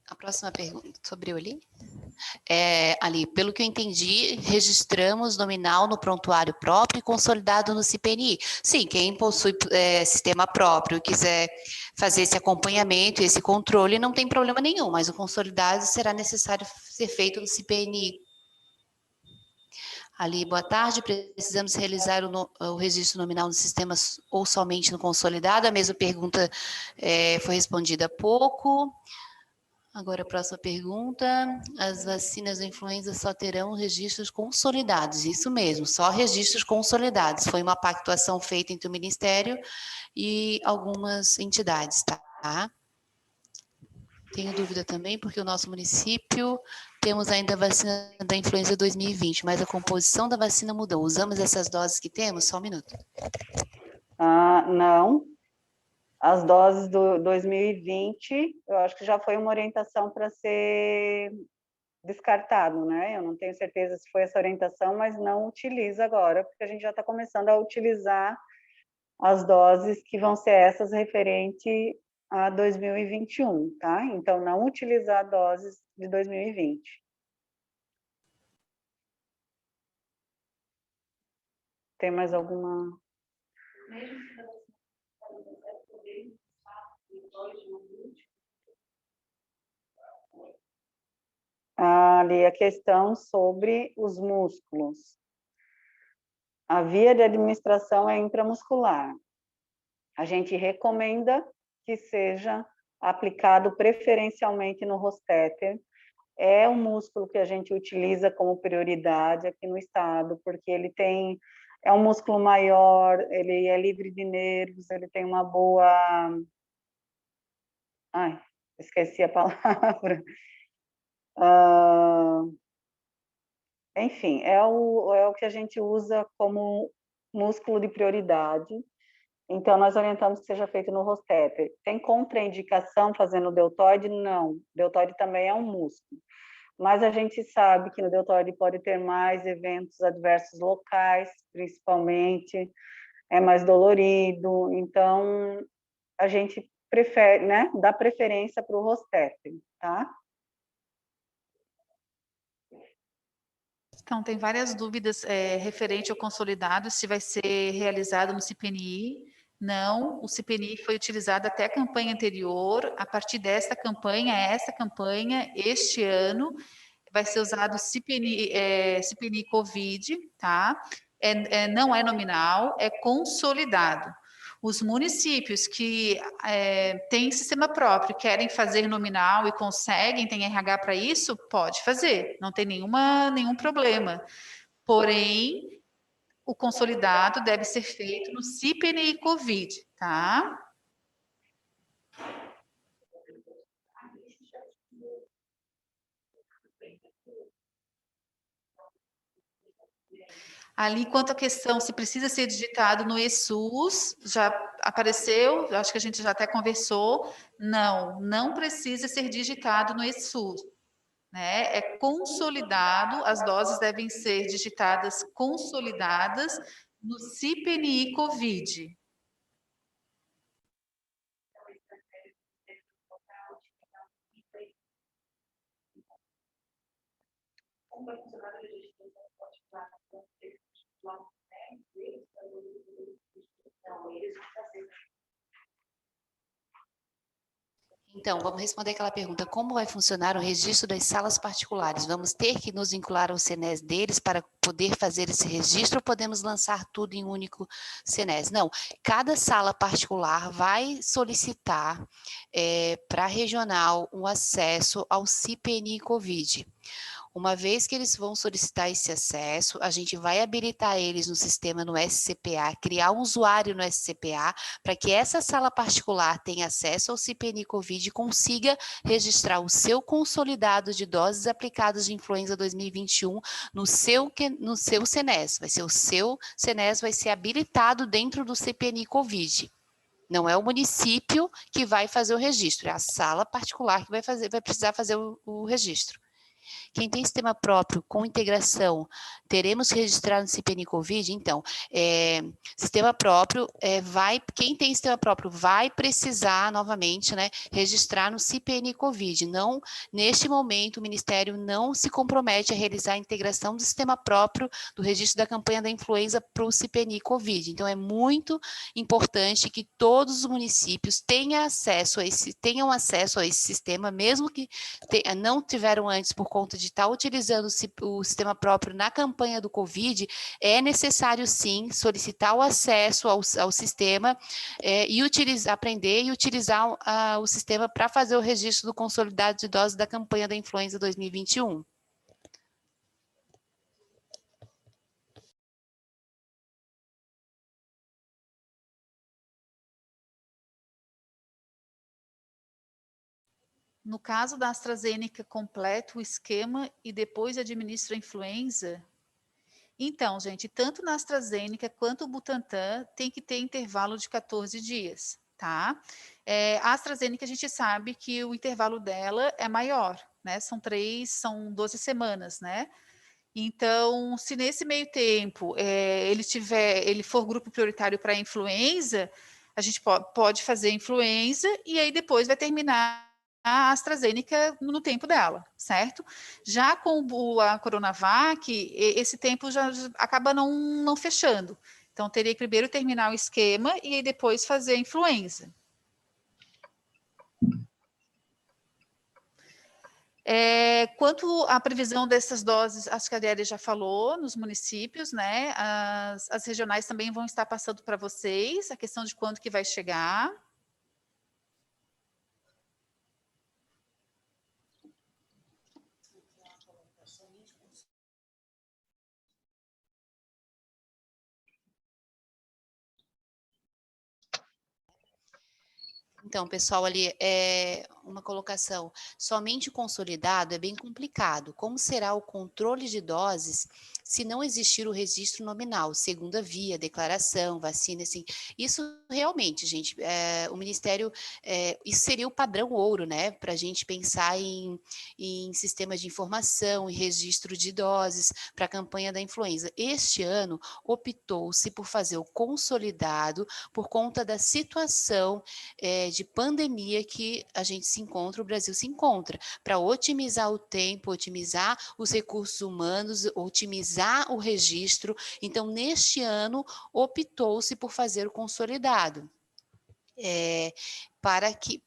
A próxima pergunta, sobre o ali? Ali, pelo que eu entendi, registramos nominal no prontuário próprio e consolidado no CPNI. Sim, quem possui sistema próprio e quiser fazer esse acompanhamento, esse controle, não tem problema nenhum, mas o consolidado será necessário ser feito no CPNI. Ali, boa tarde, precisamos realizar o registro nominal no sistema ou somente no consolidado? A mesma pergunta foi respondida há pouco. Agora, a próxima pergunta. As vacinas da influenza só terão registros consolidados. Isso mesmo, só registros consolidados. Foi uma pactuação feita entre o Ministério e algumas entidades, tá? Tenho dúvida também, porque o nosso município temos ainda a vacina da influenza 2020, mas a composição da vacina mudou. Usamos essas doses que temos? Só um minuto. Não. As doses do 2020, eu acho que já foi uma orientação para ser descartado, né? Eu não tenho certeza se foi essa orientação, mas não utiliza agora, porque a gente já está começando a utilizar as doses que vão ser essas referente a 2021, tá? Então, não utilizar doses de 2020. Tem mais alguma? Ali a questão sobre os músculos. A via de administração é intramuscular. A gente recomenda que seja aplicado preferencialmente no rosteter. É um músculo que a gente utiliza como prioridade aqui no estado, porque ele é um músculo maior, ele é livre de nervos, ele tem uma boa... Ai, esqueci a palavra. Enfim, é o que a gente usa como músculo de prioridade. Então, nós orientamos que seja feito no rosteter. Tem contraindicação fazendo deltoide? Não. Deltoide também é um músculo. Mas a gente sabe que no deltoide pode ter mais eventos adversos locais, principalmente, é mais dolorido. Então, a gente prefere, né, dá preferência para o rosteter, tá? Então, tem várias dúvidas referente ao consolidado, se vai ser realizado no CPNI. Não, o CPNI foi utilizado até a campanha anterior. A partir desta campanha, essa campanha, este ano, vai ser usado o CPNI Covid, tá? Não é nominal, é consolidado. Os municípios que têm sistema próprio, querem fazer nominal e conseguem, tem RH para isso, pode fazer, não tem nenhum problema. Porém, o consolidado deve ser feito no CPNI Covid, tá? Ali, quanto à questão se precisa ser digitado no eSUS, já apareceu, acho que a gente já até conversou, não precisa ser digitado no eSUS, né? É consolidado, as doses devem ser digitadas consolidadas no CPNI Covid. Então, vamos responder aquela pergunta, como vai funcionar o registro das salas particulares? Vamos ter que nos vincular ao CNES deles para poder fazer esse registro ou podemos lançar tudo em um único CNES? Não, cada sala particular vai solicitar para a regional um acesso ao CPNI Covid. Uma vez que eles vão solicitar esse acesso, a gente vai habilitar eles no sistema no SCPA, criar um usuário no SCPA, para que essa sala particular tenha acesso ao CPNI Covid e consiga registrar o seu consolidado de doses aplicadas de influenza 2021 no seu CNES. Vai ser o seu CNES, vai ser habilitado dentro do CPNI Covid. Não é o município que vai fazer o registro, é a sala particular que vai precisar fazer o registro. Quem tem sistema próprio com integração, teremos que registrar no CPNI Covid? Então, sistema próprio, quem tem sistema próprio vai precisar, novamente, né, registrar no CPNI Covid. Não, neste momento, o Ministério não se compromete a realizar a integração do sistema próprio do registro da campanha da influenza para o CPNI Covid. Então, é muito importante que todos os municípios tenham acesso a esse sistema, mesmo que não tiveram antes por conta de estar utilizando o sistema próprio na campanha do Covid, é necessário sim solicitar o acesso ao sistema e aprender e utilizar o sistema para fazer o registro do consolidado de doses da campanha da influenza 2021. No caso da AstraZeneca, completa o esquema e depois administra a influenza? Então, gente, tanto na AstraZeneca quanto o Butantan tem que ter intervalo de 14 dias, tá? A AstraZeneca, a gente sabe que o intervalo dela é maior, né? São 12 semanas, né? Então, se nesse meio tempo ele for grupo prioritário para influenza, a gente pode fazer influenza e aí depois vai terminar a AstraZeneca no tempo dela, certo? Já com a Coronavac, esse tempo já acaba não fechando. Então, teria que primeiro terminar o esquema e aí depois fazer a influenza. Quanto à previsão dessas doses, acho que a Adélia já falou, nos municípios, né? As regionais também vão estar passando para vocês a questão de quando que vai chegar. Então, pessoal, ali uma colocação. Somente o consolidado é bem complicado. Como será o controle de doses se não existir o registro nominal, segunda via, declaração, vacina, assim? Isso realmente, gente, o Ministério, isso seria o padrão ouro, né? Para a gente pensar em sistemas de informação e registro de doses para a campanha da influenza. Este ano, optou-se por fazer o consolidado por conta da situação de pandemia que a gente se encontra, o Brasil se encontra, para otimizar o tempo, otimizar os recursos humanos, otimizar o registro. Então, neste ano, optou-se por fazer o consolidado.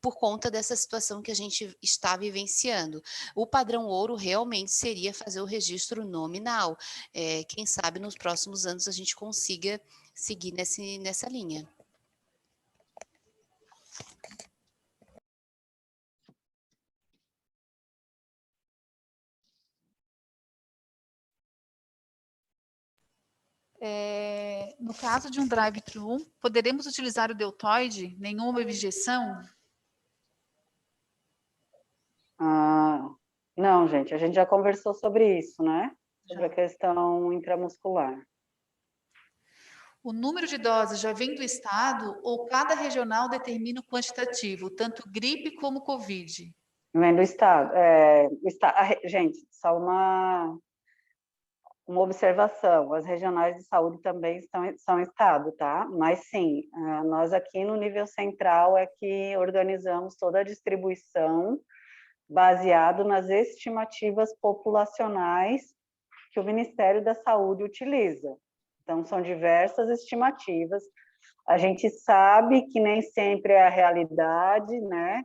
Por conta dessa situação que a gente está vivenciando. O padrão ouro realmente seria fazer o registro nominal. Quem sabe nos próximos anos a gente consiga seguir nessa linha. No caso de um drive-thru, poderemos utilizar o deltoide? Nenhuma objeção? Não, gente, a gente já conversou sobre isso, né? Sobre a questão intramuscular. O número de doses já vem do Estado ou cada regional determina o quantitativo, tanto gripe como Covid? Vem do Estado. Gente, só uma observação, as regionais de saúde também são Estado, tá? Mas sim, nós aqui no nível central é que organizamos toda a distribuição baseado nas estimativas populacionais que o Ministério da Saúde utiliza. Então, são diversas estimativas. A gente sabe que nem sempre é a realidade, né?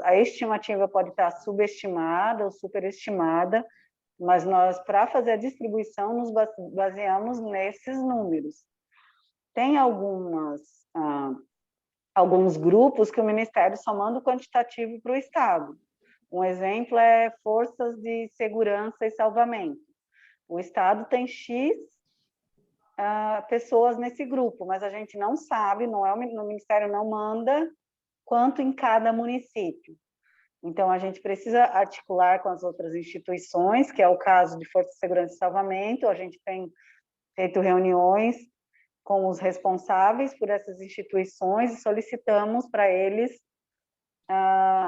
A estimativa pode estar subestimada ou superestimada, mas nós, para fazer a distribuição, nos baseamos nesses números. Tem alguns grupos que o Ministério só manda o quantitativo para o Estado. Um exemplo é forças de segurança e salvamento. O Estado tem X pessoas nesse grupo, mas a gente não sabe, o Ministério não manda quanto em cada município. Então, a gente precisa articular com as outras instituições, que é o caso de Força de Segurança e Salvamento. A gente tem feito reuniões com os responsáveis por essas instituições e solicitamos para eles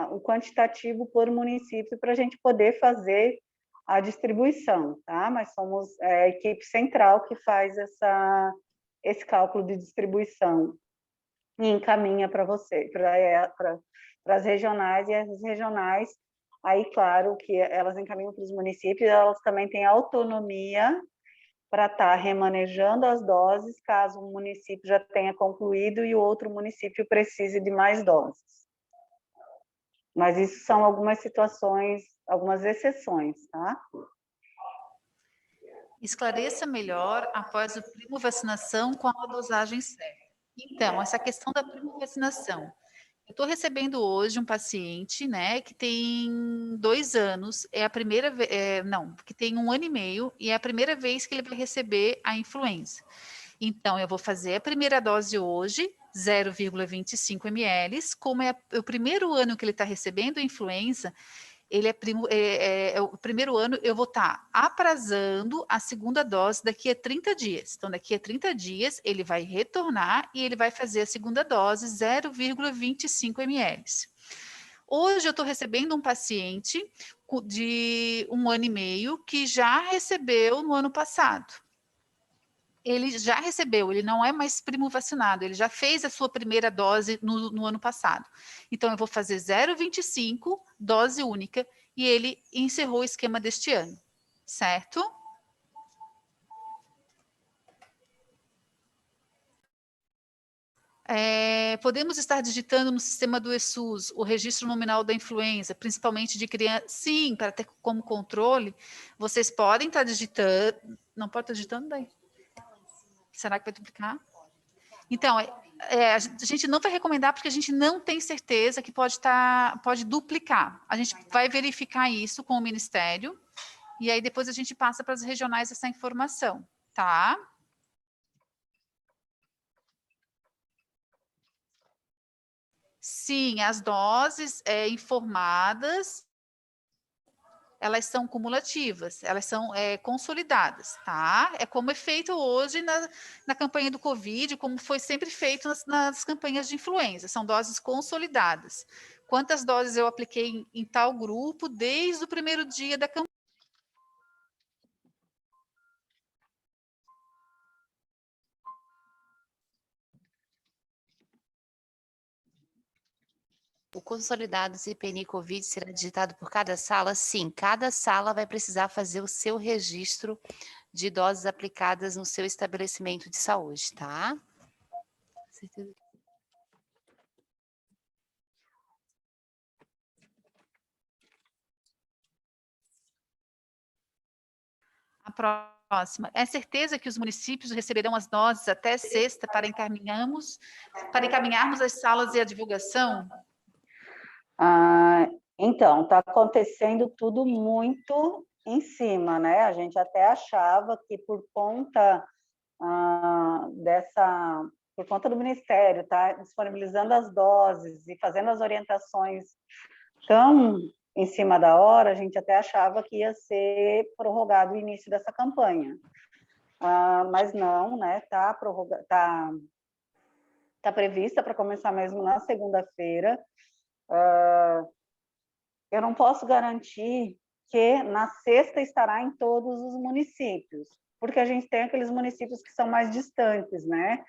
o quantitativo por município para a gente poder fazer a distribuição, tá? Mas somos a equipe central que faz esse cálculo de distribuição e encaminha para você, para as regionais, e as regionais, aí, claro, que elas encaminham para os municípios, elas também têm autonomia para estar remanejando as doses, caso um município já tenha concluído e o outro município precise de mais doses. Mas isso são algumas situações, algumas exceções, tá? Esclareça melhor após o primo vacinação com a dosagem certa. Então, essa questão da primo vacinação. Eu estou recebendo hoje um paciente, né, que tem 2 anos, é a primeira vez, que tem 1 ano e meio, e é a primeira vez que ele vai receber a influenza. Então, eu vou fazer a primeira dose hoje, 0,25 ml, como é o primeiro ano que ele está recebendo a influenza, ele o primeiro ano eu vou estar aprazando a segunda dose daqui a 30 dias. Então, daqui a 30 dias, ele vai retornar e ele vai fazer a segunda dose, 0,25 ml. Hoje eu estou recebendo um paciente de 1 ano e meio que já recebeu no ano passado. Ele já recebeu, ele não é mais primo vacinado, ele já fez a sua primeira dose no ano passado. Então, eu vou fazer 0,25, dose única, e ele encerrou o esquema deste ano, certo? Podemos estar digitando no sistema do ESUS o registro nominal da influenza, principalmente de crianças? Sim, para ter como controle, vocês podem estar digitando, não pode estar digitando daí? Será que vai duplicar? Então, a gente não vai recomendar porque a gente não tem certeza que pode duplicar. A gente vai verificar isso com o Ministério e aí depois a gente passa para as regionais essa informação, tá? Sim, as doses informadas, elas são cumulativas, elas são consolidadas, tá? É como é feito hoje na campanha do Covid, como foi sempre feito nas campanhas de influenza, são doses consolidadas. Quantas doses eu apliquei em tal grupo desde o primeiro dia da campanha? O consolidado CPNI Covid será digitado por cada sala? Sim, cada sala vai precisar fazer o seu registro de doses aplicadas no seu estabelecimento de saúde, tá? Certeza. A próxima. É certeza que os municípios receberão as doses até sexta para encaminharmos as salas e a divulgação? Então, está acontecendo tudo muito em cima, né? A gente até achava que por conta do Ministério tá disponibilizando as doses e fazendo as orientações tão em cima da hora, a gente até achava que ia ser prorrogado o início dessa campanha. Mas não, né? Tá prevista para começar mesmo na segunda-feira. Eu não posso garantir que na sexta estará em todos os municípios, porque a gente tem aqueles municípios que são mais distantes, né?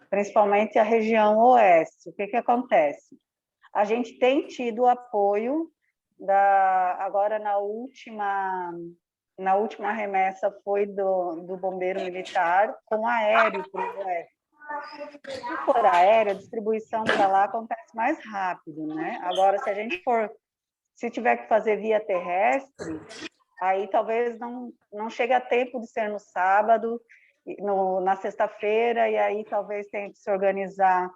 Principalmente a região oeste. O que acontece? A gente tem tido apoio agora na última remessa foi do bombeiro militar com aéreo para o oeste. Se for aéreo, a distribuição para lá acontece mais rápido, né? Agora, se tiver que fazer via terrestre, aí talvez não chegue a tempo de ser no sábado, na sexta-feira, e aí talvez tenha que se organizar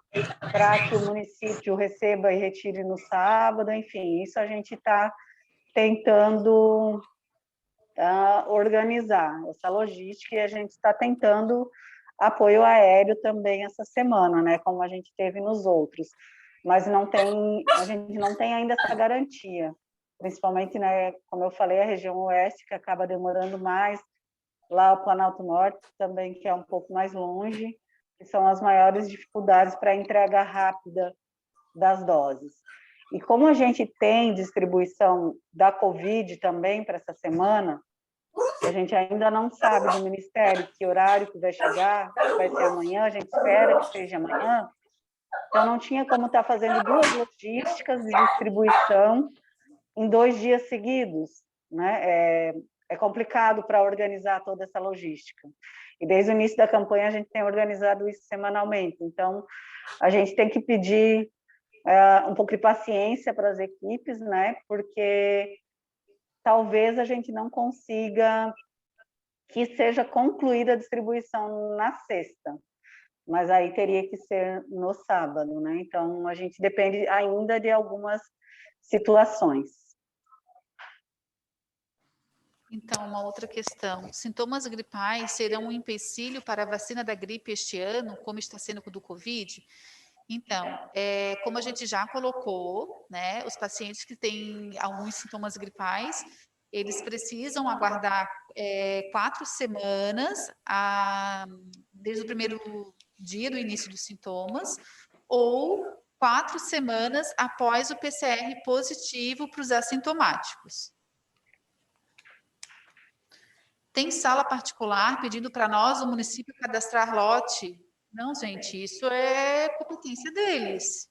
para que o município receba e retire no sábado, enfim, isso a gente está tentando organizar essa logística e a gente está tentando apoio aéreo também essa semana, né, como a gente teve nos outros, mas a gente não tem ainda essa garantia, principalmente, né, como eu falei, a região oeste, que acaba demorando mais, lá o Planalto Norte também, que é um pouco mais longe, que são as maiores dificuldades para a entrega rápida das doses. E como a gente tem distribuição da Covid também para essa semana, a gente ainda não sabe do Ministério que horário que vai chegar, se vai ser amanhã, a gente espera que seja amanhã, então não tinha como estar fazendo duas logísticas de distribuição em 2 dias seguidos, né? É complicado para organizar toda essa logística. E desde o início da campanha a gente tem organizado isso semanalmente, então a gente tem que pedir um pouco de paciência para as equipes, né? Porque talvez a gente não consiga que seja concluída a distribuição na sexta, mas aí teria que ser no sábado, né? Então, a gente depende ainda de algumas situações. Então, uma outra questão. Sintomas gripais serão um empecilho para a vacina da gripe este ano, como está sendo com o do Covid? Então, como a gente já colocou, né, os pacientes que têm alguns sintomas gripais, eles precisam aguardar 4 semanas desde o primeiro dia do início dos sintomas, ou 4 semanas após o PCR positivo para os assintomáticos. Tem sala particular pedindo para nós, o município, cadastrar lote? Não, gente, isso é competência deles.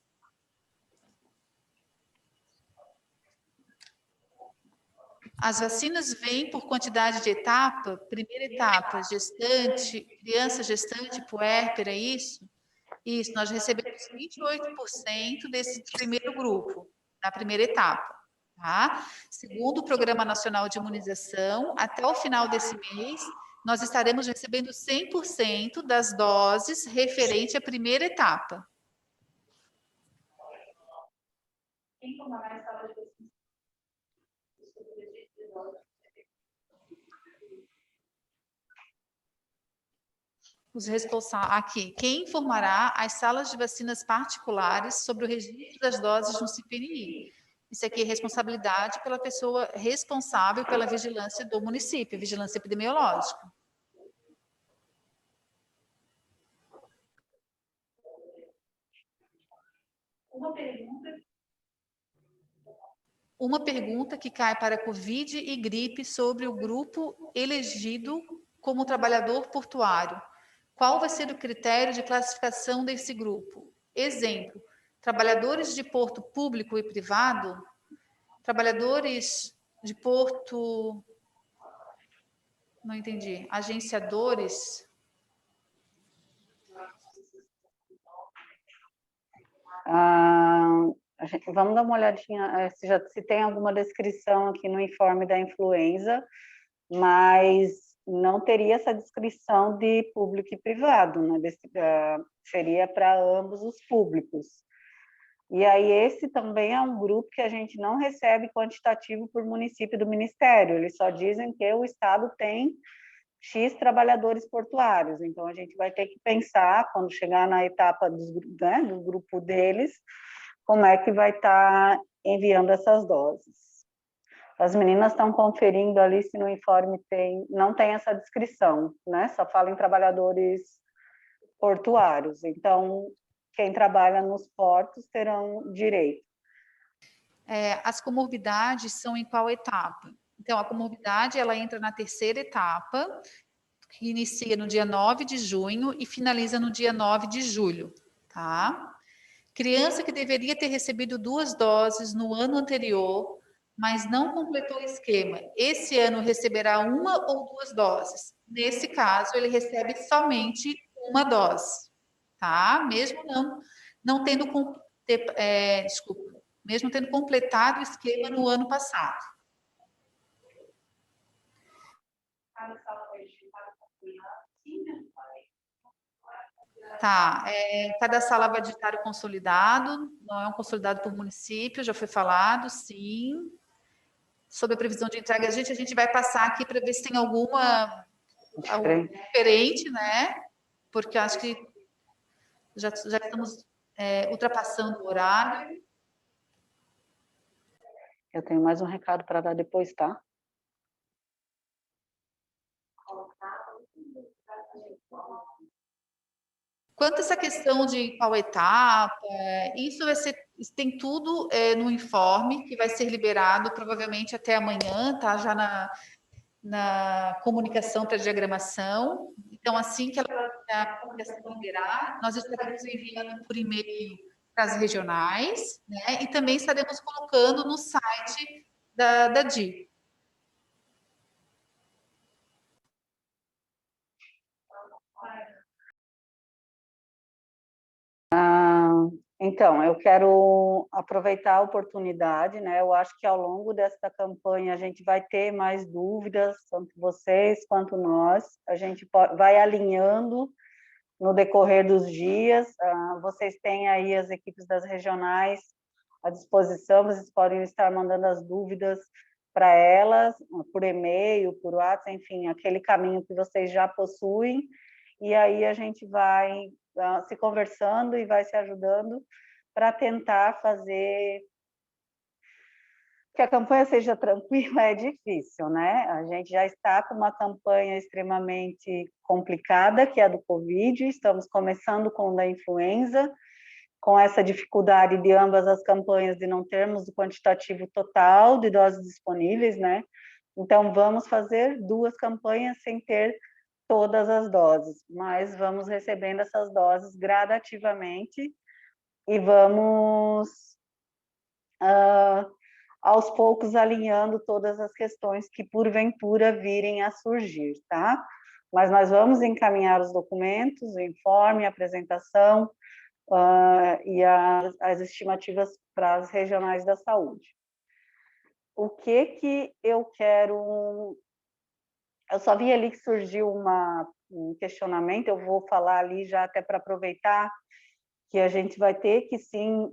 As vacinas vêm por quantidade de etapa? Primeira etapa, gestante, criança gestante, puérpera, é isso? Isso, nós recebemos 28% desse primeiro grupo, na primeira etapa. Tá? Segundo o Programa Nacional de Imunização, até o final desse mês, nós estaremos recebendo 100% das doses referente à primeira etapa. Quem tomará a sala de vacinação? Os responsáveis aqui, quem informará as salas de vacinas particulares sobre o registro das doses no CPNI? Isso aqui é responsabilidade pela pessoa responsável pela vigilância do município, vigilância epidemiológica. Uma pergunta que cai para Covid e gripe sobre o grupo elegido como trabalhador portuário. Qual vai ser o critério de classificação desse grupo? Exemplo, trabalhadores de porto público e privado, trabalhadores de porto, não entendi, agenciadores. Vamos dar uma olhadinha se tem alguma descrição aqui no informe da influenza, mas não teria essa descrição de público e privado, né? Seria para ambos os públicos. E aí esse também é um grupo que a gente não recebe quantitativo por município do Ministério, eles só dizem que o Estado tem X trabalhadores portuários, então a gente vai ter que pensar, quando chegar na etapa do grupo deles, como é que vai estar enviando essas doses. As meninas estão conferindo ali se no informe não tem essa descrição, né? Só fala em trabalhadores portuários. Então, quem trabalha nos portos terão direito. As comorbidades são em qual etapa? Então, a comorbidade, ela entra na terceira etapa, que inicia no dia 9 de junho e finaliza no dia 9 de julho, tá? Criança que deveria ter recebido 2 doses no ano anterior, mas não completou o esquema. Esse ano receberá 1 ou 2 doses. Nesse caso, ele recebe somente 1 dose, tá? Mesmo não tendo mesmo tendo completado o esquema no ano passado. Tá, cada sala vai digitar o consolidado, não é um consolidado por município, já foi falado, sim. Sobre a previsão de entrega, a gente vai passar aqui para ver se tem alguma diferente, né? Porque acho que já estamos ultrapassando o horário. Eu tenho mais um recado para dar depois, tá? Quanto a essa questão de qual etapa, isso tem tudo no informe que vai ser liberado provavelmente até amanhã, tá? Já na comunicação para diagramação. Então, assim que a comunicação liberar, nós estaremos enviando por e-mail para as regionais, né? E também estaremos colocando no site da DI. Então, eu quero aproveitar a oportunidade, né? Eu acho que ao longo desta campanha a gente vai ter mais dúvidas, tanto vocês quanto nós. A gente vai alinhando no decorrer dos dias. Vocês têm aí as equipes das regionais à disposição, vocês podem estar mandando as dúvidas para elas, por e-mail, por WhatsApp, enfim, aquele caminho que vocês já possuem, e aí a gente vai se conversando e vai se ajudando para tentar fazer que a campanha seja tranquila. É difícil, né? A gente já está com uma campanha extremamente complicada, que é a do Covid, estamos começando com a da influenza, com essa dificuldade de ambas as campanhas de não termos o quantitativo total de doses disponíveis, né? Então, vamos fazer 2 campanhas sem ter todas as doses, mas vamos recebendo essas doses gradativamente e vamos, aos poucos, alinhando todas as questões que, porventura, virem a surgir, tá? Mas nós vamos encaminhar os documentos, o informe, a apresentação, e as estimativas para as regionais da saúde. O que eu quero... Eu só vi ali que surgiu um questionamento, eu vou falar ali já até para aproveitar que a gente vai ter que, sim,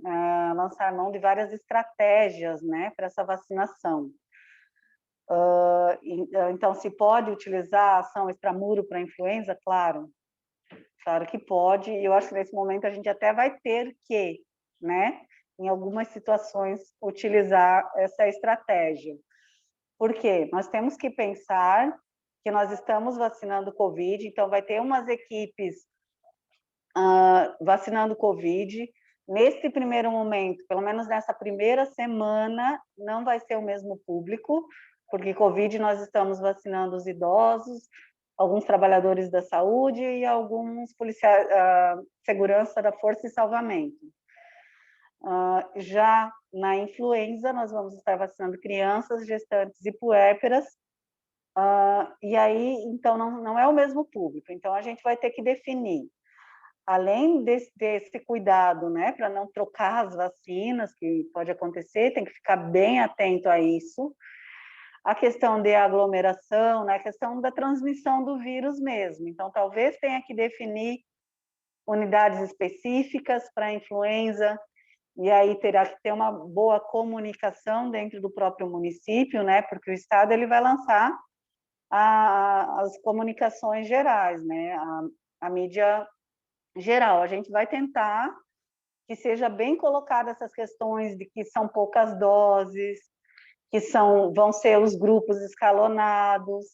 lançar mão de várias estratégias, né, para essa vacinação. Então, se pode utilizar a ação extramuro para influenza? Claro que pode, e eu acho que nesse momento a gente até vai ter que, né, em algumas situações, utilizar essa estratégia. Por quê? Nós temos que pensar que nós estamos vacinando Covid, então vai ter umas equipes vacinando Covid. Nesse primeiro momento, pelo menos nessa primeira semana, não vai ser o mesmo público, porque Covid nós estamos vacinando os idosos, alguns trabalhadores da saúde e alguns policiais, segurança da Força e Salvamento. Já na influenza, nós vamos estar vacinando crianças, gestantes e puérperas, e aí, então, não é o mesmo público. Então, a gente vai ter que definir, além desse cuidado, né, para não trocar as vacinas, que pode acontecer, tem que ficar bem atento a isso, a questão de aglomeração, né, a questão da transmissão do vírus mesmo. Então, talvez tenha que definir unidades específicas para a influenza, e aí terá que ter uma boa comunicação dentro do próprio município, né, porque o Estado ele vai lançar as comunicações gerais, né, a mídia geral. A gente vai tentar que seja bem colocada essas questões de que são poucas doses, que vão ser os grupos escalonados,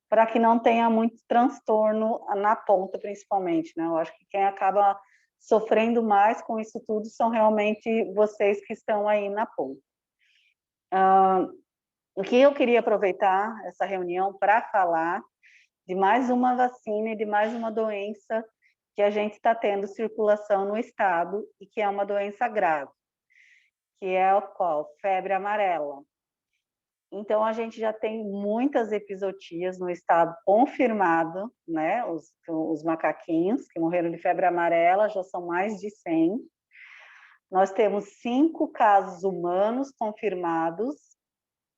para que não tenha muito transtorno na ponta, principalmente, né? Eu acho que quem acaba sofrendo mais com isso tudo são realmente vocês que estão aí na ponta. O que eu queria aproveitar essa reunião para falar de mais uma vacina e de mais uma doença que a gente está tendo circulação no estado e que é uma doença grave, que é a qual? Febre amarela. Então, a gente já tem muitas epizootias no estado confirmado, né? Os macaquinhos que morreram de febre amarela já são mais de 100. Nós temos 5 casos humanos confirmados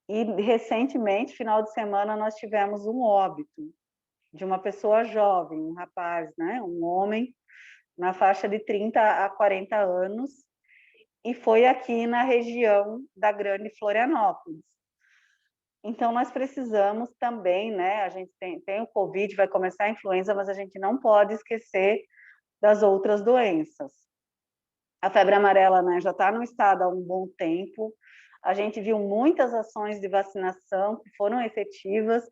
e, recentemente, final de semana, nós tivemos um óbito de uma pessoa jovem, um rapaz, né? Um homem na faixa de 30 a 40 anos, e foi aqui na região da Grande Florianópolis. Então, nós precisamos também, né? A gente tem o Covid, vai começar a influenza, mas a gente não pode esquecer das outras doenças. A febre amarela, né, já está no estado há um bom tempo. A gente viu muitas ações de vacinação que foram efetivas.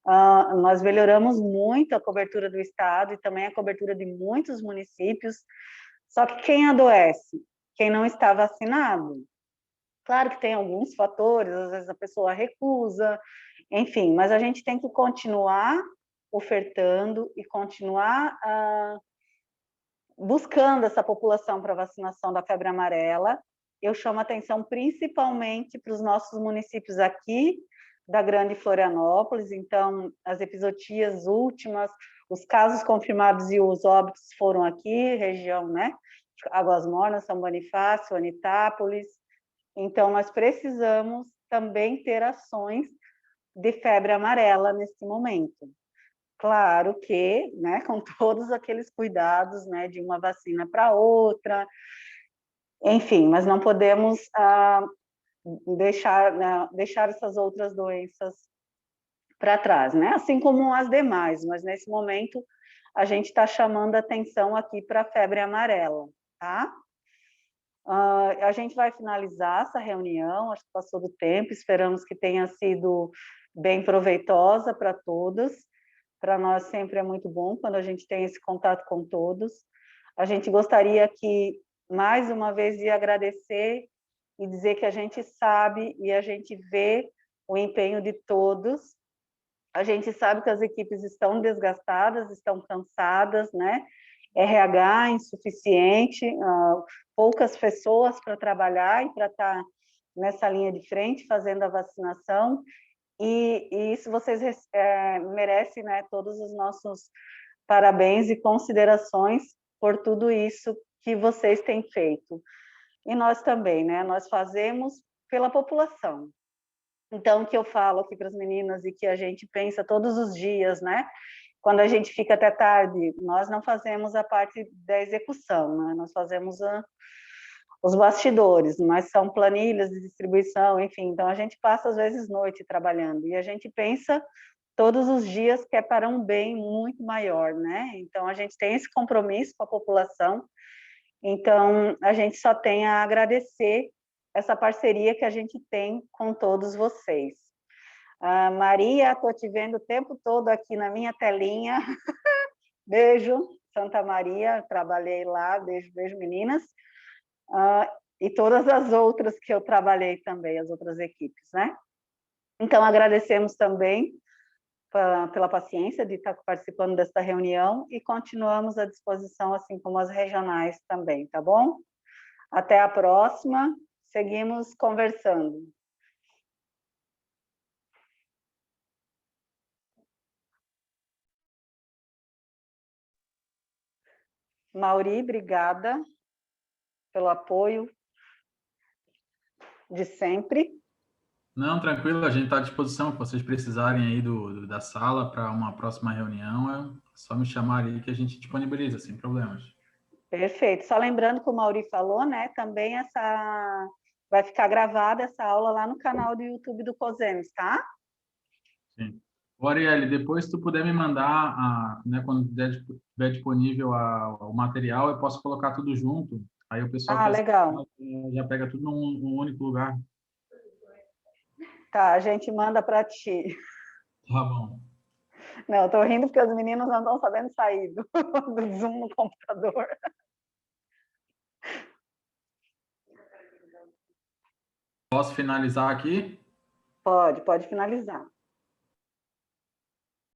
Nós melhoramos muito a cobertura do estado e também a cobertura de muitos municípios. Só que quem adoece? Quem não está vacinado. Claro que tem alguns fatores, às vezes a pessoa recusa, enfim, mas a gente tem que continuar ofertando e continuar buscando essa população para vacinação da febre amarela. Eu chamo a atenção principalmente para os nossos municípios aqui da Grande Florianópolis. Então, as epizootias últimas, os casos confirmados e os óbitos foram aqui, região, né? Águas Mornas, São Bonifácio, Anitápolis. Então, nós precisamos também ter ações de febre amarela nesse momento. Claro que, né, com todos aqueles cuidados, né, de uma vacina para outra, enfim, mas não podemos deixar essas outras doenças para trás, né? Assim como as demais, mas nesse momento a gente está chamando atenção aqui para a febre amarela, tá? A gente vai finalizar essa reunião, acho que passou do tempo, esperamos que tenha sido bem proveitosa para todos. Para nós sempre é muito bom quando a gente tem esse contato com todos. A gente gostaria que, mais uma vez, de agradecer e dizer que a gente sabe e a gente vê o empenho de todos. A gente sabe que as equipes estão desgastadas, estão cansadas, né? RH insuficiente, poucas pessoas para trabalhar e para estar nessa linha de frente fazendo a vacinação, e isso vocês merecem, né, todos os nossos parabéns e considerações por tudo isso que vocês têm feito. E nós também, né, nós fazemos pela população. Então, o que eu falo aqui para as meninas e que a gente pensa todos os dias, né, quando a gente fica até tarde, nós não fazemos a parte da execução, né? Nós fazemos os bastidores, mas são planilhas de distribuição, enfim, então a gente passa às vezes noite trabalhando, e a gente pensa todos os dias que é para um bem muito maior, né? Então a gente tem esse compromisso com a população, então a gente só tem a agradecer essa parceria que a gente tem com todos vocês. Maria, estou te vendo o tempo todo aqui na minha telinha. Beijo, Santa Maria, trabalhei lá, beijo, beijo, meninas. E todas as outras que eu trabalhei também, as outras equipes, né? Então, agradecemos também pela paciência de estar participando desta reunião e continuamos à disposição, assim como as regionais também, tá bom? Até a próxima, seguimos conversando. Mauri, obrigada pelo apoio de sempre. Não, tranquilo, a gente está à disposição. Se vocês precisarem aí da sala para uma próxima reunião, é só me chamar aí que a gente disponibiliza, sem problemas. Perfeito. Só lembrando que o Mauri falou, né? Também vai ficar gravada essa aula lá no canal do YouTube do COSEMES, tá? Sim. Ô, Arielle, depois se tu puder me mandar, né, quando estiver disponível o material, eu posso colocar tudo junto. Aí o pessoal que legal. já pega tudo num único lugar. Tá, a gente manda para ti. Tá bom. Não, eu tô rindo porque os meninos não estão sabendo sair do Zoom no computador. Posso finalizar aqui? Pode finalizar.